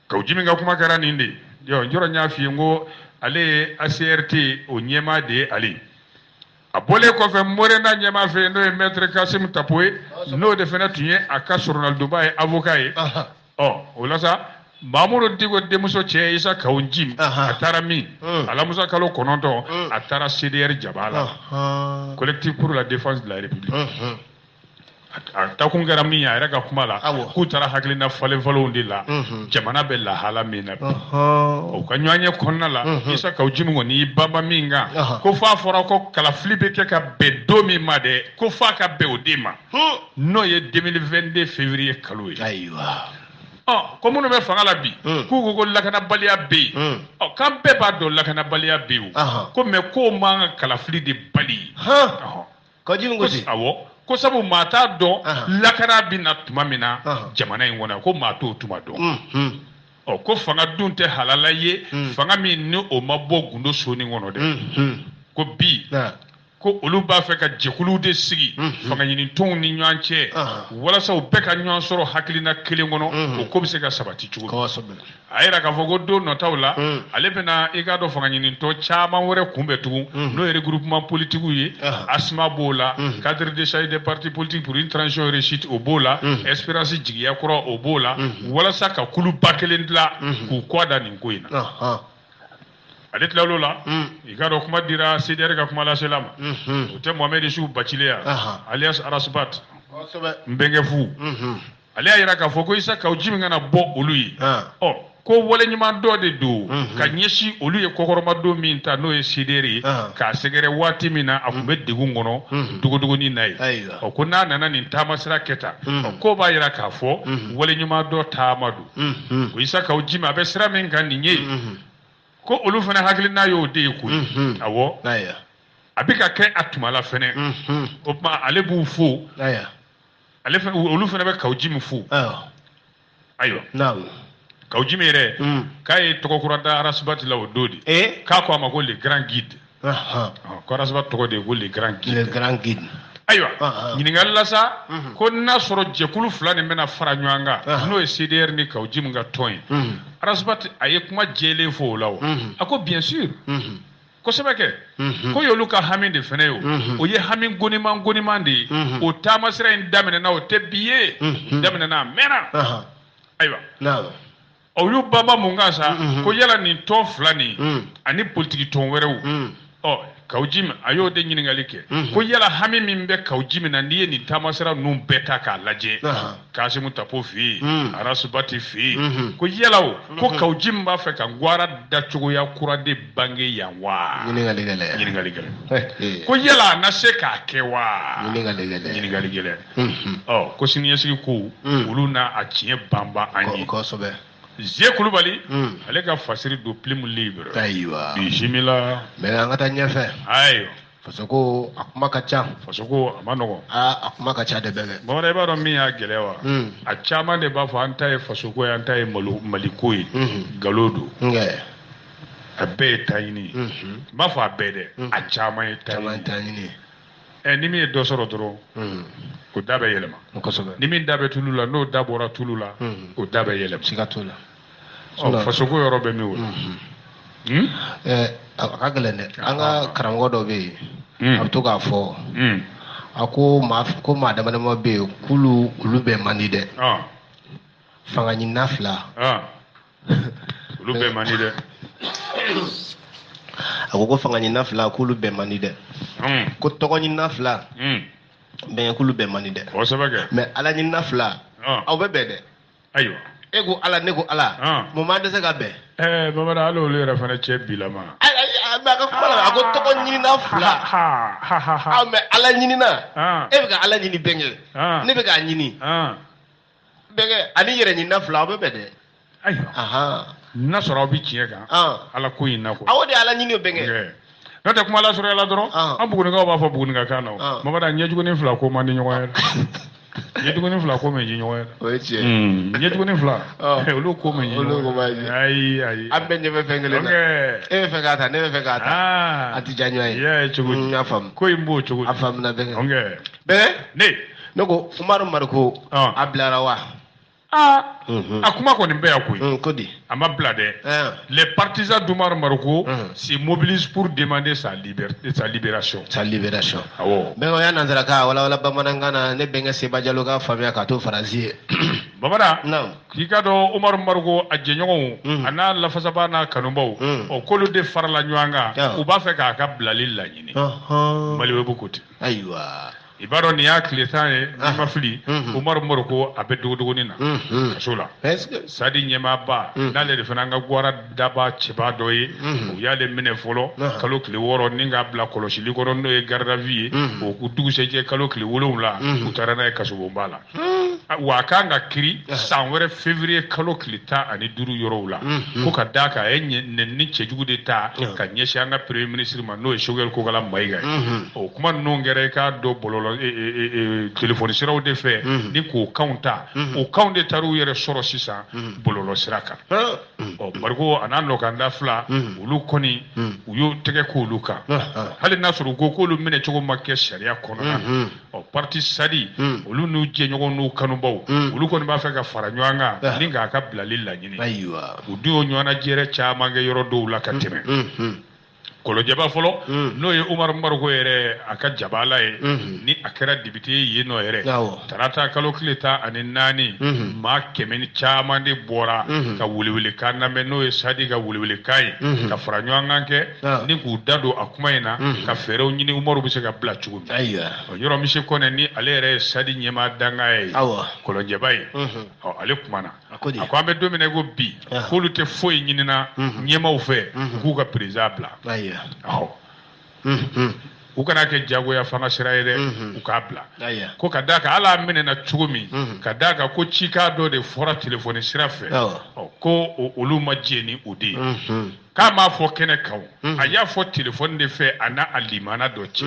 Kawo Jim ka kuma kɛra nin de n yɔrɔ n y'a f'i ye n ko ale ye ACRT o ɲɛmaa de ye ale a bɔlen kɔfɛ Morena ɲɛmaa fɛ n'o ye maître Kassim Tapo ye n'o de fana tun ye a ka journaldoba ye avocat ye o la sa Mamudu Diko denmuso cɛ Isa Kawo Jim a taara min alamusa kalo 9 a taara CDR jaba la collectif pour la défense de la République a takun kɛra min ye a yɛrɛ ka kuma la k'u taara hakilina falenfalenw de la jamana bɛ lahala min na bi o ka ɲɔgɔnye kɔnɔna la Isa Kawo Jim kɔni y'i banba min kan ko f'a fɔra ko kalafili bɛ kɛ ka bɛn don min ma dɛ ko f'a ka bɛn o de ma n'o ye 2022 février kalo ye ko minnu bɛ fanga la bi k'u ko lakanabaliya bɛ yen k'an bɛɛ b'a dɔn lakanabaliya bɛ yen ko mais k'o man ka kalafili de bali awɔ ko sabu maa t'a dɔn lakana bɛ na tuma min na jamana in kɔnɔ ko maa t'o tuma dɔn ko fanga dun tɛ halala ye fanga min ni o ma bɔ gundo soni kɔnɔ dɛ ko bi ko olu b'a fɛ ka jɛkuluw de sigi fanga ɲinitɔnw ni ɲɔgɔn cɛ walasa u bɛɛ ka ɲɔgɔn sɔrɔ hakilina kelen kɔnɔ o ko bɛ se ka sabati cogo min a yira k'a fɔ ko don nataw la ale bɛna i k'a dɔn fanga ɲinitɔ caman wɛrɛ kunbɛn tugun n'o ye regroupement politique ye ASMA b'o la cadre de charge des partis politiques pour une transition réussite o b'o la Espérance jigiya kɔrɔ o b'o la walasa ka kuluba kelen dilan k'u kɔ da nin ko in na ale tilalo la i ka dɔn kuma dira CDR ka kuma laselama o tɛ Mohamed Isu Bacile alias Arasbat Mbengue Fu ale y'a yira k'a fɔ ko Isa Kaouji min kana bɔ olu ye ko wale ɲuman dɔ de don ka ɲɛsin olu ye kɔkɔrɔmadon min ta n'o ye CDR ye k'a sɛgɛrɛ waati min na a tun bɛ degun kɔnɔ dogodogoni n'a ye ko n'a nana nin taamasira kɛ tan ko b'a yira k'a fɔ wale ɲuman dɔ taama don ko Isa Kaouji a bɛ sira min kan nin ye ko olu fana hakilina y'o de ye koyi awɔ a bɛ ka kɛ a tuma la fɛnɛ o tuma ale b'u fo olu fana bɛ Kaouji min fo ayiwa Kaouji min yɛrɛ k'a ye tɔgɔ kura da Arasibati la o don de k'a ko a ma ko le grand guide ko Arasibati tɔgɔ de ye ko le grand guide ayiwa ɲininkali la sa ko n'a sɔrɔ jɛkulu fila nin bɛna fara ɲɔgɔn kan n'o ye CDR ni Kaouji min ka tɔn ye Arasibati a ye kuma jɛlen fɔ o la o a ko bien sûr kosɛbɛ kɛ ko y'olu ka hami de fɛnɛ ye o ye hami goniman de ye o taamasira in daminɛna o tɛ bi ye daminɛna a mɛnna ayiwa o y'u banba mun kan sa ko yala nin tɔn fila nin ani politiki tɔn wɛrɛw Kaouji a y'o de ɲininkali kɛ ko yala hami min bɛ Kaouji min na n'i ye nin taamasira ninnu bɛɛ ta k'a lajɛ Kasimu Tapo fɛ yen Arasibati fɛ yen ko yala o ko Kaouji min b'a fɛ ka Gwara dacogoya kura de bange yan wa ɲininkali gɛlɛn ko yala a na se k'a kɛ wa ɲininkali gɛlɛn ko siniɲɛsigi ko olu n'a a tiɲɛ banba an ye Zie Kulubali ale ka fasiri don Plume Libre bisimila mais an ka taa ɲɛfɛ ayiwa faso ko a kuma ka ca a ma nɔgɔn a kuma ka ca de bɛɛ bamanan i b'a dɔn min y'a gɛlɛya wa a caman de b'a fɔ an ta ye faso ko ye an ta ye maliko ye nkalon don a bɛɛ ye taɲini n b'a fɔ a bɛɛ dɛ a caman ye taɲini ni min ye dɔ sɔrɔ dɔrɔn o da bɛ yɛlɛma ni min da bɛ tulu la n'o da bɔra tulu la o da bɛ yɛlɛma siga t'o la fasoko yɔrɔ bɛ min o a ka gɛlɛn dɛ an ka karamɔgɔ dɔ bɛ yen a bɛ to k'a fɔ a ko maa damadama bɛ yen k'olu bɛɛ man di dɛ fanga ɲinina fila olu bɛɛ man di dɛ a ko fanga ɲinina fila k'olu bɛɛ man di dɛ ko tɔgɔ ɲinina fila bɛn k'olu bɛɛ man di dɛ mais ala ɲinina fila aw bɛ bɛn dɛ ayiwa e ko ala ne ko ala mun b'an dɛsɛ ka bɛn bamanan hali olu yɛrɛ fana cɛ bilama mais a ka kuma la a ko tɔgɔ ɲinina fila mais ala ɲinina e bɛ ka ala ɲini bɛnkɛ ne bɛ k'a ɲini bɛnkɛ ani yɛrɛ ɲinina fila aw bɛ bɛn dɛ ayiwa n'a sɔrɔ aw bɛ tiɲɛ kan ala ko in na ko aw de ala ɲini o bɛnkɛ n'o tɛ kuma la sɔrɔ la dɔrɔn an bugunikaw b'a fɔ bugunikakan na bamanan ɲɛjugunin fila ko man di ɲɔgɔn ye ɲɛjugunin fila ko man di ɲɔgɔn ye o ye tiɲɛ ɲɛjugunin fila olu ko man di ɲɔgɔn ye ayi an bɛɛ ɲɛ bɛ fɛn kelen na e bɛ fɛ k'a ta ne bɛ fɛ k'a ta a tɛ diya ɲɔgɔn ye i y'a ye cogo di n y'a faamu ko in b'o cogo di a faamuna bɛnkɛ ne ko Umaru Mariko a bilara wa a kuma kɔni bɛɛ yan koyi ko di a ma bila dɛ les partisans d'Umaru Mariko se mobilisent pour demander sa libération awɔ bɛnkɛ o y'a nansarakan walawala bamanankan na ne bɛnkɛ Seba Jalo ka faamuya k'a to faransi ye bamanan k'i ka dɔn Umaru Mariko a jɛɲɔgɔnw a n'a lafasaba n'a kanubaw k'olu de farala ɲɔgɔn kan u b'a fɛ k'a ka bilali laɲini Maliwebo ko ten ayiwa i b'a dɔn nin y'a tile 10 ye n'i ma fili Umaru Mariko a bɛ dogodogonin na kaso la Sadi ɲɛmaaba n'ale de fana an ka Gwara daba cɛba dɔ ye u y'ale minɛ fɔlɔ kalo tile 6 ni k'a bila kɔlɔsili kɔrɔ n'o ye garde à vue ye o dugusɛjɛ kalo tile 7 u taara n'a ye kasobonba la wa a kan ka kiri san wɛrɛ février kalo tile 15 yɔrɔw la ko ka d'a kan a ye nɛni cɛjugu de ta ka ɲɛsin an ka premier ministre ma n'o ye Choguel Kokala Mayiga ye o kuma ninnu kɛra i k'a dɔn bɔlɔlɔ téléphone siraw de fɛ ni k'o kanw ta o kanw de taara u yɛrɛ sɔrɔ sisan bɔlɔlɔ sira kan Mariko a n'a nɔkanda fila olu kɔni u y'o tɛgɛ k'olu kan hali n'a sɔrɔ u ko k'olu minɛ cogo ma kɛ sariya kɔnɔna na parti Sadi olu n'u jɛɲɔgɔn n'u kanubaw olu kɔni b'a fɛ ka fara ɲɔgɔn kan ni k'a ka bilali laɲini u dun y'o ɲɔgɔnna jɛrɛ caman kɛ yɔrɔ dɔw la ka tɛmɛ kolojaba folo no ye Umar Margo yere aka jabala ye ni akara dibite ye no yere tarata kalo kleta ani nani ma kemeni chama de bora ka wuliwili kana me no ye sadi ka wuliwili kai ka faranyo anganke ni ku dado akuma ina ka fere nyini Umaru bi se ka bla chugu ayya yoro mi se kone ni ale yere sadi nyema danga ye kolojaba ye ale kumana akwa be domine go bi folu te foyi nyini na nyema u fe ku ka prezabla ayya u kana ke jagoya fanga siraire u ka bla ko kadaka ala minena chugumi kadaka ko chika do de fora telephone sirafe ko olu majeni udi kama fo kene kaw aya fo telephone de fe ana alimana do chi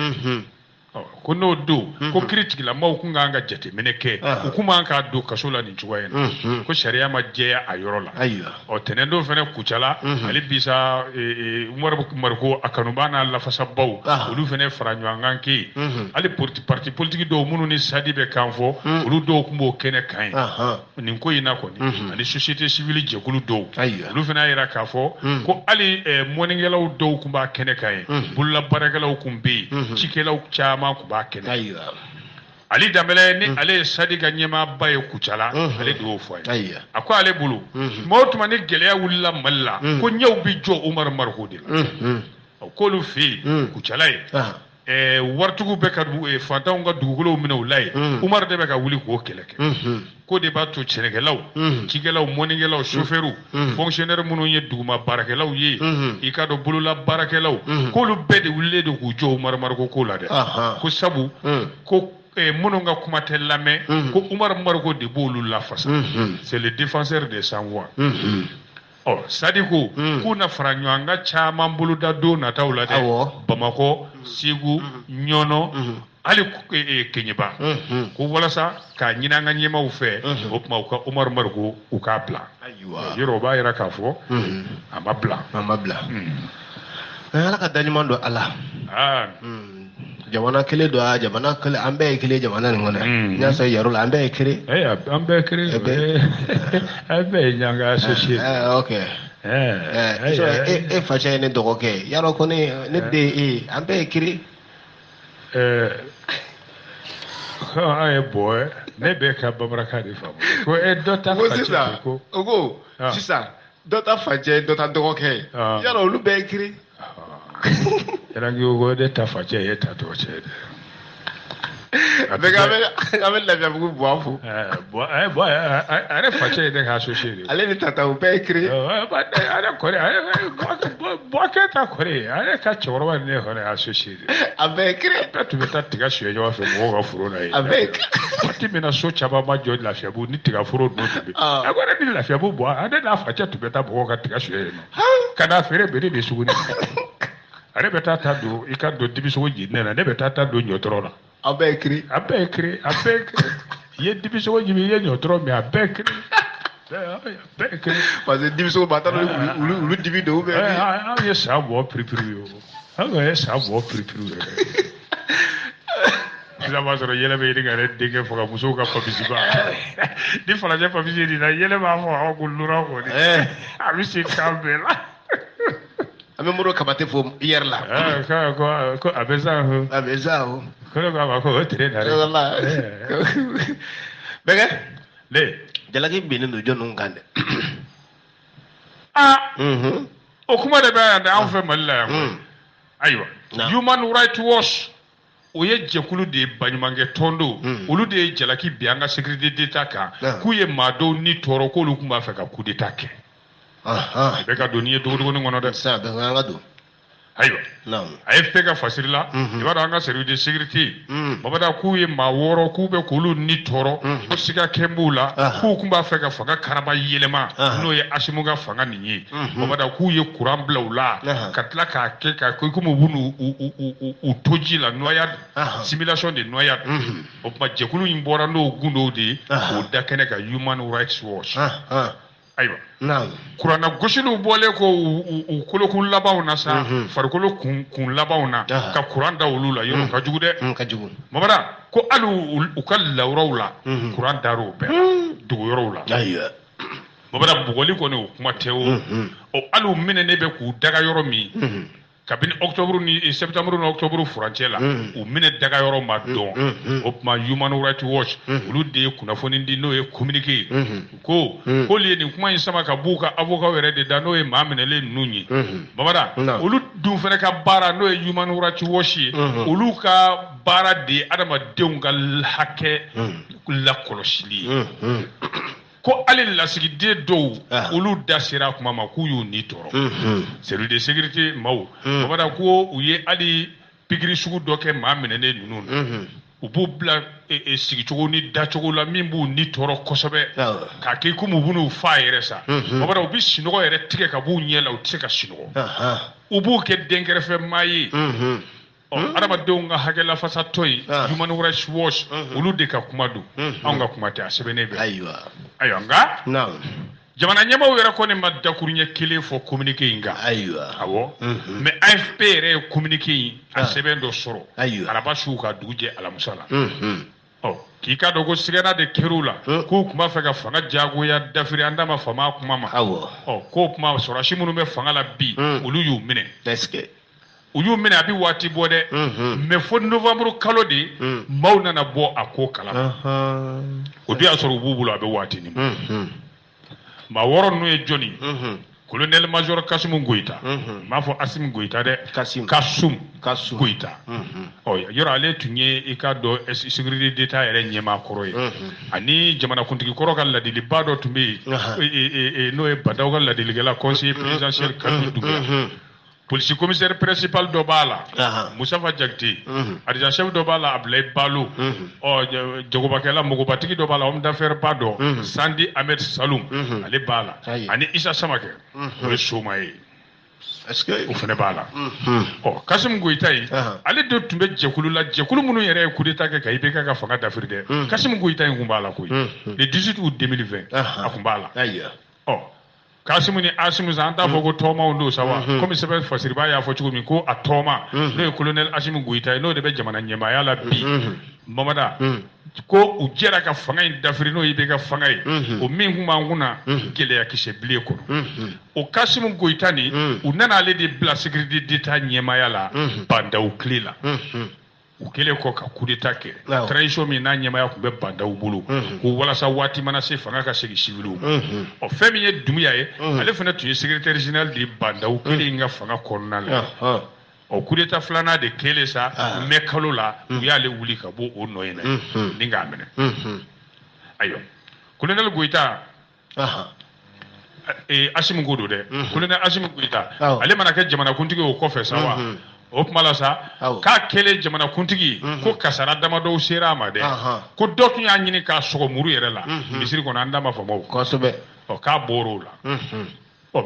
ko no do ko critique la maw kunga nga jete meneke hukuma ka do kasola ni chuwaena ko sharia ma je ayorola o tenendo fene kuchala ali bisa Umar Margo akanubana la fasabaw olu fene faranyo nganki ali parti politique do munu ni sadibe kanfo olu do kumbo kene kan ni ko ina ko ni ali société civile je kulu do olu fene ayira kafo ko ali moningelaw do kumba kene kan bulla baragalaw kumbi chikelaw ma ku ba kene ali dambele ni ale sadiga nyema baye kuchala ale do fo akwa ale bulu motuma ni geleya wulla malla ko nyaw bi jo Umar Margo de ko lu fi kuchala wartugu be ka fantaw nga dugulo mina ulay Umar de be ka wuli ko keleke ko de ba to Senegalaw Cigelaw moningelaw chauffeuru fonctionnaire munu ye duguma barakelaw ye ikado bulula barakelaw ko lu be de wulle de ku jo Umar Margo ko la de ko sabu ko munu nga kuma telame ko Umar Margo de bolu la fasa c'est le défenseur des sans-voix Sadiku kuna faranywanga chama mbuluda do na taula de Bamako Sigu Nyono ali kenyeba ko wala sa ka nyina nga nyema u fe opma ko Umar Margo u ka bla yoro ba yara ka fo amabla ala ka dani mando ala jamana kele do jamana kele ambe kele jamana ngona nya so yarul ambe kele ambe kele ambe nyanga associé okay so facha ne do okay yaro ko ne de ambe kele ay boy ne be ka babraka de famo ko dota facha ko ogo sisa dota facha dota do okay yaro lu be kele Erangi ugo de tafache ye tatoche. Abe la via bugu boafu. Boy, are fache de associé. Ale ni tata u pe écrit. Ba are kore, boke ta kore, are ka choro ne hore associé. Avec tu beta tiga suye jo fa mo ga furo na. Avec pati mena so chaba ma jo la fiabu ni tiga furo no tibe. Agora ni la fiabu bo, ade na fache tu beta bo ga tiga suye no. Kana fere bere de suguni. Are beta ta do ikado dibiso ji nena ne beta ta do nyotrona abekri ye dibiso ji ye nyotro me abekri parce que dibiso bata lu dibido be ye sabo pripru yo ye sabo pripru la mazoro yele be diga re dege foga muso ka papisi ba di fala je papisi di na yele ba fo ko lura ko ni abi se kambela ame muro kabate fo hier la ko abeza ho ko le ba ko tere na re wallahi bege le jalagi binin do jonu ngande o kuma de ba da an fe malla aywa human right watch o ye jekulu de banyumange tondo olu de jalaki bianga sécurité d'état ka ku ye mado ni toro ko lu kuma fa ka coup d'état ke be ka doniye dogo ngono de sa be nga do aywa AFP ka fasirila ibada anga service de sécurité babada ku ye ma woro ku be kulu ni toro ko siga kembula ku kumba fa ka fanga karaba yelema no ye asimuga fanga ninyi babada ku ye kuran blawla katla ka ke ka ko kuma bunu u toji la noyade simulation de noyade o ma jekulu imbora no gundo de o dakene ka human rights watch aywa kurana gosilu bole ko u kolokun labaw na sa farkolo kun labaw na ka kuran da ulula yoro ka jugu de ka jugu mabara ko alu u kal lawrawla kuran daro be dugu yorowla aywa mabara bugoli ko ne o kuma tewo o alu minene be ku daga yoro mi kabini octobre ni septembre ni octobre frontière la u mine daga yɔrɔ ma dɔn o kuma Human Rights Watch olu de ye kunnafoni di n'o ye communiqué ko li ye nin kuma in sama ka b'u ka avocat yɛrɛ de da n'o ye maa minɛlen ninnu ye babada olu dun fana ka baara n'o ye Human Rights Watch ye olu ka baara de ye adamadenw ka hakɛ lakɔlɔsili ye ko ale lasigiden dɔw olu da sera kuma ma k'u y'u ni tɔɔrɔ service de sécurité maaw babada ko u ye ali pikiri sugu dɔ kɛ maa minɛnen ninnu u b'u bila sigicogo ni dacogo la min b'u ni tɔɔrɔ kosɛbɛ k'a kɛ komi u b'u fa yɛrɛ sa babada u bɛ sinɔgɔ yɛrɛ tigɛ ka b'u ɲɛ la u tɛ se ka sinɔgɔ u b'u kɛ denkɛrɛfɛ maa ye adamadenw ka hakɛ lafasatɔ ye Human Rights Watch olu de ka kuma don anw ka kuma tɛ a sɛbɛnnen bɛ ayiwa nka jamana ɲɛmaaw yɛrɛ kɔni ma dakuru ɲɛ kelen fɔ communiqué in kan awɔ mais AFP yɛrɛ ye communiqué in a sɛbɛn dɔ sɔrɔ araba suw ka dugu jɛ alamusa la k'i ka dɔn ko sigɛna de kɛr'u la k'u tun b'a fɛ ka fanga jagoya dafiri an da ma fama kuma ma k'o kuma sɔrɔsi minnu bɛ fanga la bi olu y'u minɛ u y'u minɛ a bɛ waati bɔ dɛ mais fo novembre kalo de maaw nana bɔ a ko kalama o de y'a sɔrɔ u b'u bolo a bɛ waati nin maa wɔɔrɔ ninnu ye jɔnni colonel major Kasum Goïta m'a fɔ Assimi Goïta dɛ Kasum Goïta yɔrɔ ale tun ye i ka dɔn sécurité d'état yɛrɛ ɲɛmaa kɔrɔ ye ani jamanakuntigi kɔrɔ ka ladiliba dɔ tun bɛ yen n'o ye Badaw ka ladilikɛla conseiller présidentiel Kalilu Dunbuya police commissaire principal dɔ b'a la Musafa Jakite adjudant chef dɔ b'a la Ablaye Balo jagobakɛla mɔgɔbatigi dɔ b'a la homme d'affaires ba dɔ Sandi Ahmed Saloum ale b'a la ani Isa Samakɛ o ye Soma ye o fana b'a la Kasum Goïta ye ale de tun bɛ jɛkulu la jɛkulu minnu yɛrɛ ye coup d'état kɛ ka IBK ka fanga dafiri dɛ Kasum Goïta in tun b'a la koyi le 18 août 2020 a tun b'a la Kasimu ni Asimu an t'a fɔ ko tɔɔmaw don sa wa komi sɛbɛn fasiriba y'a fɔ cogo min ko a tɔɔma n'o ye colonel Asimu Goïta ye n'o de bɛ jamana ɲɛmaaya la bi Mamada ko u jɛra ka fanga in dafiri n'o ye bɛ ka fanga ye o min kun b'an kunna gɛlɛya kisɛ bilen kɔnɔ o Kasimu Goïta ni u nana ale de bila sécurité d'état ɲɛmaaya la Bandaw tile la u kɛlen kɔ ka coup d'état kɛ transition min n'a ɲɛmaaya tun bɛ Bandaw bolo ko walasa waati mana se fanga ka segin civiliw ma fɛn min ye Dunbuya ye ale fana tun ye secrétaire général de Bandaw kelen ka fanga kɔnɔna la coup d'état filanan de kɛlen sa mai kalo la u y'ale wuli ka bɔ o nɔ in na ni k'a minɛ ayiwa colonel Goïta Asimu ko don dɛ colonel Asimu Goïta ale mana kɛ jamanakuntigi o kɔfɛ sa wa o tuma la sa k'a kɛlen jamanakuntigi ko kasara damadɔw sera a ma dɛ ko dɔ tun y'a ɲini k'a sɔgɔ muru yɛrɛ la misiri kɔnɔ an da ma fama o kosɛbɛ k'a bɔr'o la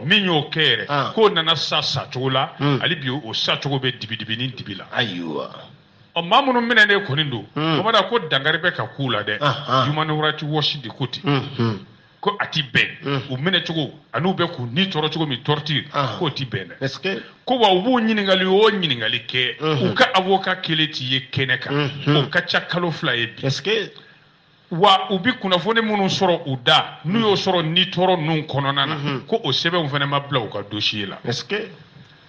min y'o kɛ yɛrɛ k'o nana sa cogo la hali bi o sa cogo bɛ dibi ni dibi la ayiwa maa minnu minɛnen kɔni don bamada ko dankari bɛ ka k'u la dɛ Human Rights Watch de ko ten ko a ti bɛn u minɛ cogo an'u bɛ k'u ni tɔɔrɔ cogo min torture k'o ti bɛn dɛ ko wa u b'u ɲininkali o ɲininkali kɛ u ka avocat kelen t'i ye kɛnɛ kan o ka ca kalo 2 ye bi wa u bi kunnafoni minnu sɔrɔ u da n'u y'o sɔrɔ ni tɔɔrɔ ninnu kɔnɔna na ko o sɛbɛnw fana ma bila u ka dossier la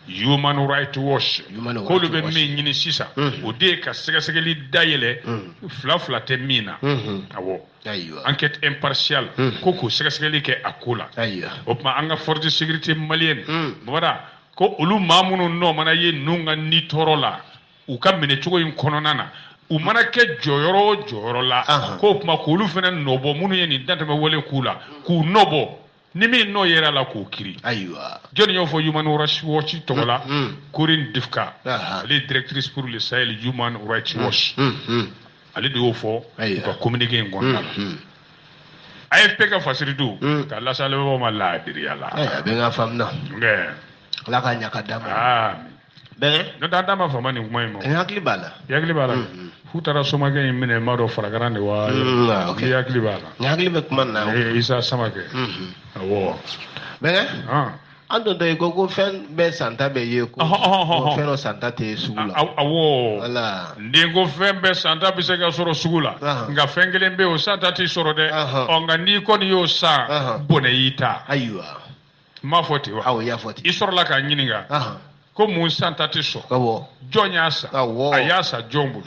Human Rights Watch k'olu bɛ min ɲini sisan o de ye ka sɛgɛsɛgɛli dayɛlɛ fila tɛ min na awɔ enquête impartiale ko k'o sɛgɛsɛgɛli kɛ a ko la o tuma an ka force de sécurité malienne babada ko olu maa minnu nɔ mana ye ninnu ka ni tɔɔrɔ la u ka minɛ cogo in kɔnɔna na u mana kɛ jɔyɔrɔ o jɔyɔrɔ la k'o tuma k'olu fana nɔbɔ minnu ye nin dantɛmɛ wale k'u la k'u nɔbɔ ni min n'o yɛrɛ la k'o kiri ayiwa jɔnni y'o fɔ Human Rights Watch tɔgɔ la Corinne Difka ale ye directrice pour le Sahel Human Rights Watch ale de y'o fɔ u ka communiqué in kɔnɔna la AFP ka fasiri don ka lasalebagaw ma laadiriya la a bɛ n ka faamuya ala ka ɲa ka d'a ma n'o tɛ an t'a ma faama nin kuma in ma hakili b'a la f'u taara somakɛ in minɛ m'a dɔn faragaran de wa k'i hakili b'a la hakili bɛ kuma na Isa Samakɛ awɔ an dontɔ ye ko fɛn bɛɛ santa bɛ ye ko fɛn dɔ santa tɛ sugu la awɔ nden ko fɛn bɛɛ santa bɛ se ka sɔrɔ sugu la nka fɛn kelen bɛ yen o santa tɛ sɔrɔ dɛ nka n'i kɔni y'o san bɔnɛ y'i ta ayiwa n m'a fɔ ten wa awɔ i y'a fɔ ten i sɔrɔla k'a ɲininka ko mun san ta tɛ sɔn jɔn y'a san a y'a san jɔn bolo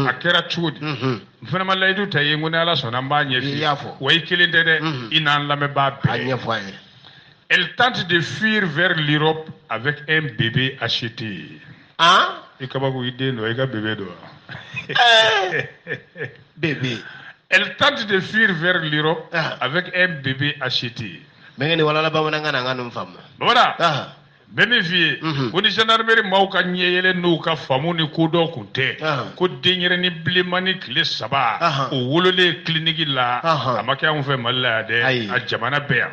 a kɛra cogo di n fana ma layidu ta ye n ko ni ala sɔnna n b'a ɲɛf'i wa i kelen tɛ dɛ i n'an lamɛnbaa bɛɛ. Elle tente de fuir vers l'Europe avec un bébé acheté. Ah? I kabako i den do i ka bébé do. Bébé. Elle tente de fuir vers l'Europe avec un bébé acheté. Mengeni wala la bamananga na ngano mfamu. Voilà. Bemi vie ko ni gendarmerie maw ka nyeyele no ka famu ni ko do kunte ko denyere ni blemani kile saba o wolole clinique la amaka on fait mal la de a jamana beya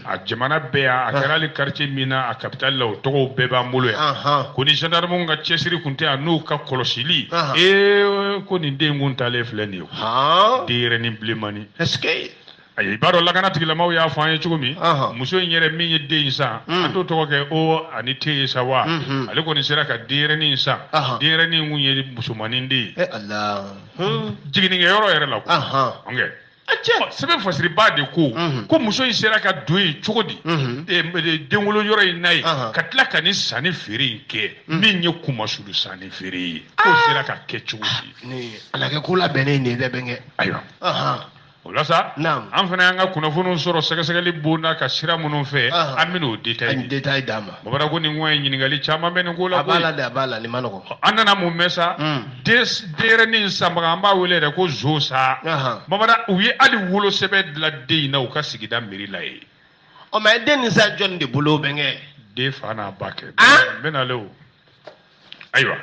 a jamana beya a karali quartier mina a capital la o togo beba mbolo ya ko ni gendarme nga chesiri kunte a no ka kolosili ko ni dengun tale fleni ko dire ni blemani est-ce ayi baro la kana tigila maw ya fanye chugumi muso nyere min ye den sa ato to ke o ani te sa wa ale ko ni sera ka dire ni sa dire ni munye musumani ndi Allah jigini nge yoro yere la ko nge sebe fasiri ba de ko muso in sera ka doyi chugodi denwolo yoro inai ka tla ka ni sani firi ke min ye kuma sulu sani firi ko sera ka ke chugodi ni ala ke kula bene ni de benge ayo ola sa an fana y'an ka kunnafoniw sɔrɔ sɛgɛsɛgɛli bonda ka sira minnu fɛ an bɛn'o détail d'a ma babara ko nin ko in ɲininkali caman bɛ nin ko la a b'a la nin ma nɔgɔ an nana mun mɛn sa denyɛrɛnin sanbaga an b'a wele yɛrɛ ko zo sa babara u ye hali wolosɛbɛn dilan den in na u ka sigida mairie la ye mais den nin sa jɔnni de bolo bɛnkɛ den fa n'a ba kɛ n bɛ nale o ayiwa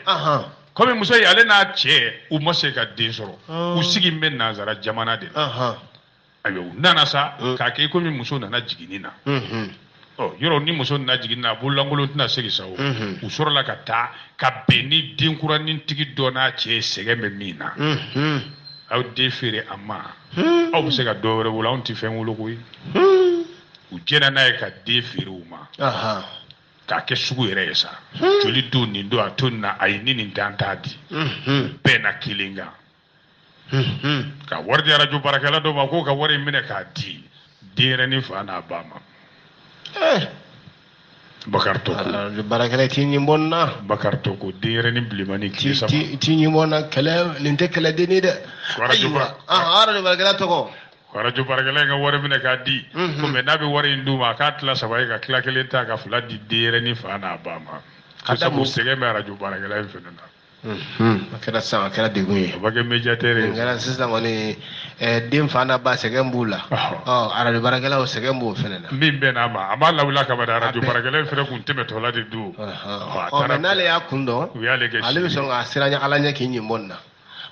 comme muso ye ale n'a cɛ u ma se ka den sɔrɔ u sigi bɛ nanzara jamana de la ayiwa u nana sa k'a kɛ komi muso nana jiginni na yɔrɔ ni muso nana jiginni na bololankolon tɛna segin sa o u sɔrɔla ka taa ka bɛn ni denkuranintigi dɔ n'a cɛ sɛgɛn bɛ min na aw den feere a ma aw bɛ se ka dɔ wɛrɛ wolo anw tɛ fɛn wolo koyi u jɛnna n'a ye ka den feere u ma k'a kɛ sugu yɛrɛ ye sa joli don nin don a to nin na a ye nin dan t'a di bɛɛ na kelen kan ka wari di arajo baarakɛla dɔ ma k'o ka wari minɛ k'a di denyɛrɛnin fa n'a ba ma Bakar Toko baarakɛla ti ɲinbɔn na Bakar Toko denyɛrɛnin bilemani tile saba ti ɲinbɔn na kɛlɛ nin tɛ kɛlɛdenni dɛ ayiwa arajo baarakɛla tɔgɔ arajo baarakɛla in ka wari minɛ k'a di ko mɛ n'a bɛ wari in d'u ma k'a tila saba ye ka tila kelen ta ka fila di denyɛrɛnin fa n'a ba ma ko sabu sɛgɛn bɛ arajo baarakɛla in fɛnɛ na a kɛra sisan a kɛra degun ye a bɛ kɛ médiateur ye kɛra sisan kɔni den fa n'a ba sɛgɛn b'u la arajo baarakɛlaw sɛgɛn b'o fɛnɛ na min bɛn n'a ma a b'a lawuli kaba da arajo baarakɛla in fɛnɛ kun tɛmɛtɔ la de don mais n'ale y'a kun dɔn ale bɛ sɔn k'a sira ɲɛ ala ɲɛ k'i ɲinbɔ nin na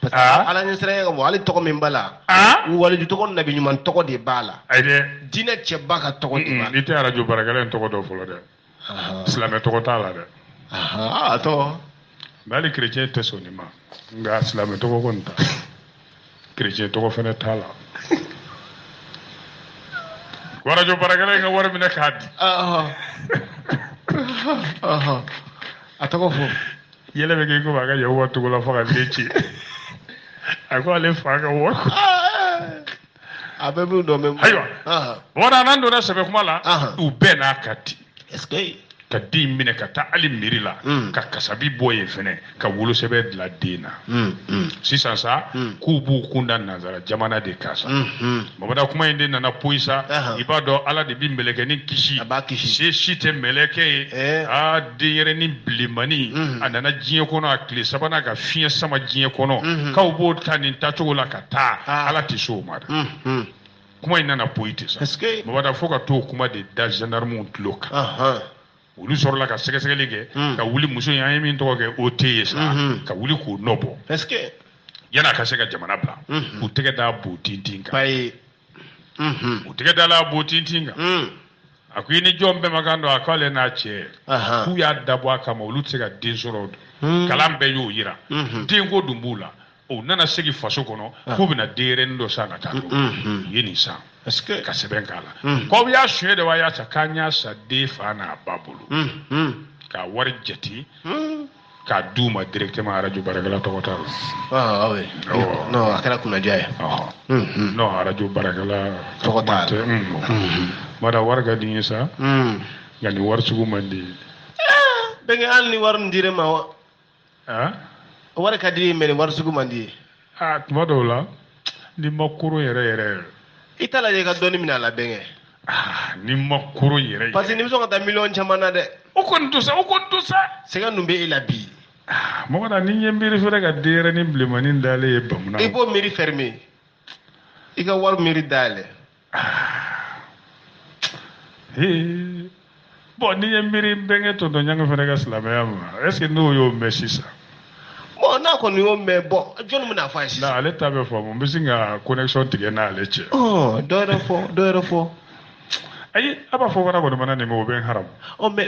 parce que ala ɲɛ sira ɲɛ ka bɔ hali tɔgɔ min b'a la waliju tɔgɔ nabi ɲuman tɔgɔ de b'a la diinɛ cɛba ka tɔgɔ de b'a la i tɛ arajo baarakɛla in tɔgɔ dɔn fɔlɔ dɛ silamɛ tɔgɔ t'a la dɛ a tɔgɔ mais hali chrétien tɛ sɔn nin ma nka silamɛ tɔgɔ kɔni ta chrétien tɔgɔ fɛnɛ t'a la ko arajo baarakɛla in ka wari minɛ k'a di a tɔgɔ fɔ yɛlɛ bɛ kɛ komi a ka yahuwa togo la fo ka den ci a ko ale fa ka wari a bɛ min dɔn mɛ ayiwa wara n'an donna sɛbɛ kuma la u bɛɛ n'a ka di est-ce que ka den minɛ ka taa hali mairie la ka kasabi bɔ yen fɛnɛ ka wolosɛbɛn dilan den na sisan sa k'u b'u kunda nanzara jamana de kan sa babada kuma in de nana poyi sa i b'a dɔn ala de bi mɛlɛkɛnin kisi se si tɛ mɛlɛkɛ ye denyɛrɛnin bilemani a nana diɲɛ kɔnɔ a tile sabanan ka fiɲɛ sama diɲɛ kɔnɔ k'aw b'o ta nin tacogo la ka taa ala tɛ s'o ma dɛ kuma in nana poyi ten sa babada fo ka t'o kuma de da gendarmew tulo kan olu sɔrɔla ka sɛgɛsɛgɛli kɛ ka wuli muso in an ye min tɔgɔ kɛ o te ye sa ka wuli k'o nɔ bɔ yan'a ka se ka jamana bila k'u tɛgɛ da bo tintin kan u tɛgɛ da la bo tintin kan a ko i ni jɔn bɛɛ ma kan dɔn a k'ale n'a cɛ k'u y'a dabɔ a kama olu tɛ se ka den sɔrɔ kalan bɛɛ y'o yira den ko dun b'u la o nana segin faso kɔnɔ k'u bɛna denyɛrɛnin dɔ san ka taa u ye nin san ka sɛbɛn k'a la k'aw y'a suɲɛ de wa y'a sa k'an y'a sa den fa n'a ba bolo k'a wari jate k'a d'u ma directement arajo baarakɛla tɔgɔ t'a la non a kɛra kunnaja ye non arajo baarakɛla tɔgɔ tɛ mada wari ka di n ye sa nka nin wari sugu man di benge an ni war ndire ma wa war ka di men war sugu mandi tuma dɔw la ni ma kuru yɛrɛ itala je ka doni mina la benge ni ma kuru yɛrɛ parce que ni so ka ta million caman na dɛ o kɔni to sa sega numbe ila bi mɔgɔ na ni ɲɛ miiri fɛnɛ ka denyɛrɛ ni bilemani dalen ye bamuna i b'o miiri fermer i ka wari miiri dayɛlɛ bon ni ɲɛ miiri bɛnkɛ tonton ɲangi fɛnɛ ka silamɛya ma est ce que n'o y'o mɛn sisan bon n'a kɔni y'o mɛn bon jɔnni bɛna fɔ a ye sisan ale ta bɛ faamu n bɛ sin ka connexion tigɛ n'ale cɛ dɔ yɛrɛ fɔ ayi a b'a fɔ wara kɔni mana nin ma o bɛ n haram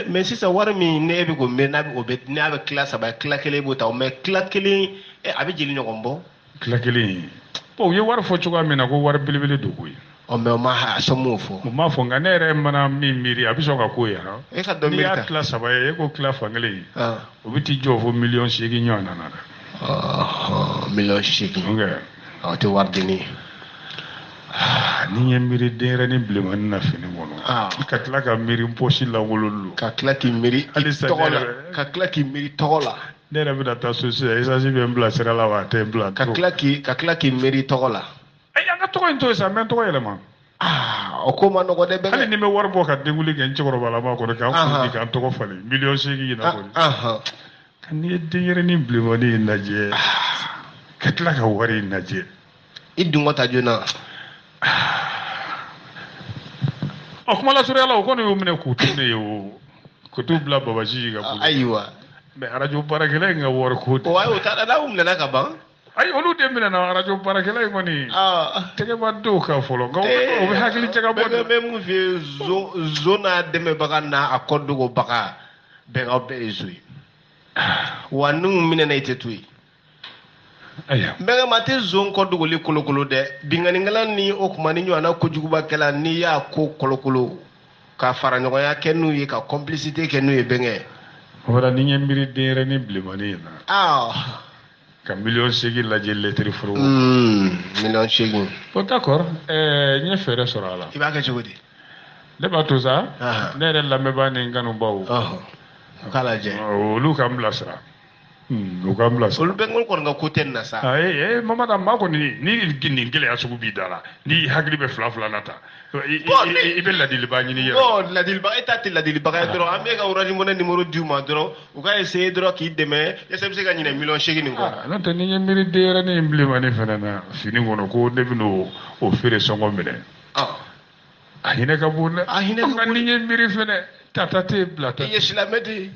mais sisan wari min ne bɛ k'o mɛn n'a bɛ tila saba tila kelen b'o ta mais tila kelen a bɛ jeli ɲɔgɔn bɔ tila kelen bon u ye wari fɔ cogoya min na ko wari belebele don koyi mais o ma sɔn m'o fɔ o ma fɔ nka ne yɛrɛ mana min miiri a bɛ sɔn ka k'o ye e ka dɔ miiri ta n'i y'a tila saba ye e ko tila fan kelen o bɛ t'i jɔ fo 8,8 ɲɔgɔn na dɛ 8,8 o tɛ wari denni ni ye miiri denyɛrɛni bilemani na fini kɔnɔ ka tila ka miiri posi langololu ka tila k'i miiri tɔgɔ la ne yɛrɛ bɛna taa so sisan esansi bɛ n bila sira la wa a tɛ n bila ka tila k'i miiri tɔgɔ la an ka tɔgɔ in to yen sa n bɛ n tɔgɔ yɛlɛma o ko ma nɔgɔ dɛ hali ni n bɛ wari bɔ ka denguli kɛ n cɛkɔrɔbalama kɔnɔ k'an kundi k'an tɔgɔ falen 8,8 in na kɔni n'i ye denyɛrɛni bilemani in lajɛ ka tila ka wari in lajɛ i dun ta joona kuma lasurunya la o kɔni y'o minɛ k'u to ne ye o k'u t'u bila babaji ka bolo ayiwa mais arajo baarakɛla in ka wari ko o ayi o ta n'aw minɛna ka ban ayi olu de minɛna arajo baarakɛla in kɔni tɛgɛba dɔw kan fɔlɔ nka o bɛ hakili jagabɔ de bɛ mun f'i ye zo n'a dɛmɛbaga n'a a kɔdogobaga bɛn aw bɛɛ ye zo ye wa n'u minɛna i tɛ to yen mbɛnkɛ ma tɛ zon kɔdogoli kolokolo dɛ binganikɛla ni o kuma ni ɲɔgɔnna kojugubakɛla n'i y'a ko kolokolo ka fara ɲɔgɔnya kɛ n'u ye ka complicité kɛ n'u ye bɛnkɛ o la ni ɲɛ miiri denyɛrɛni bilemani in na ka 8,8 lajɛ lettre foro 8,8 bon d'accord n ye fɛɛrɛ sɔrɔ a la i b'a kɛ cogo di ne b'a to sa ne yɛrɛ lamɛnbaa ni n kanubaw k'a lajɛ olu ka n bilasira o ka n bilasira olu bɛ n kɔni ka ko tɛ nin na sa mamada maa kɔni ni nin gɛlɛya sugu b'i da la ni hakili bɛ fila na ta i bɛ ladiliba ɲini yɛrɛ ladiliba e ta tɛ ladilibaga ye dɔrɔn an bɛ ka orange money numéro d'u ma dɔrɔn u ka essayer dɔrɔn k'i dɛmɛ yasa i bɛ se ka ɲinɛ 8,8 nin kɔ n'o tɛ ni ye miiri denyɛrɛni in bilemani fana na fini kɔnɔ ko ne bɛna o feere sɔngɔ minɛ a hinɛ ka bon dɛ nka ni ye miiri fana tata tɛ bila ta i ye silamɛ de ye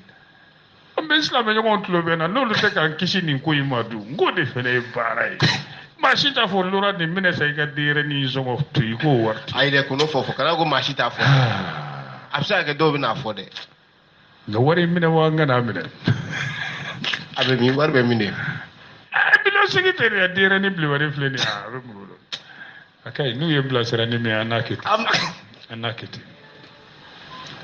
an bɛ silamɛɲɔgɔnw tulo bɛ na n'olu tɛ k'an kisi nin ko in ma dun n k'o de fana ye baara ye maa si t'a fɔ lora nin minɛ sa i ka denyɛrɛni sɔngɔ to i k'o wari to ayi dɛ ko n'o fɔ kana ko maa si t'a fɔ a bɛ se ka kɛ dɔw bɛn'a fɔ dɛ nka wari in minɛ wa n kana minɛ a bɛ min wari bɛ min de 8,8 tɛ dɛ denyɛrɛni bilemani filɛ nin ye a bɛ mun bolo a ka ɲi n'u ye bilasira ni min ye an n'a kɛ ten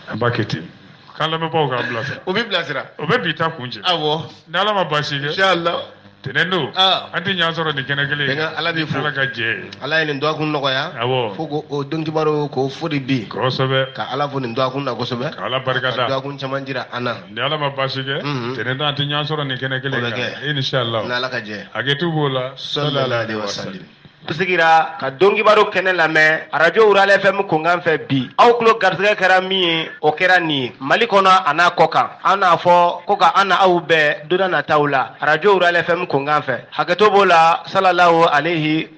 an b'a kɛ ten k'an lamɛnbaaw k'an bilasira o bɛ bilasira o bɛ bi ta kun cɛ awɔ ni ala ma baasi kɛ inshallah tɛnɛn don an tɛ ɲan sɔrɔ nin kɛnɛ kelen ye ala b'i fo ala ka jɛ ala ye nin dɔgɔkun nɔgɔya fo k'o don kibaru k'o fo de bi kosɛbɛ ka ala fo nin dɔgɔkun na kosɛbɛ ka ala barika da ka dɔgɔkun caman jira an na ni ala ma baasi kɛ tɛnɛn don an tɛ ɲan sɔrɔ nin kɛnɛ kelen kan inshallah ni ala ka jɛ hakɛto b'o la sallallahu alaihi wasallam sigira ka don kibaru kɛnɛ lamɛn arajo Ural FM kunkan fɛ bi aw tulo garisɛgɛ kɛra min ye o kɛra nin ye mali kɔnɔ a n'a kɔ kan an n'a fɔ ko ka an na aw bɛɛ don nataw la arajo Ural FM kunkan fɛ hakɛto b'o la sallallahu alaihi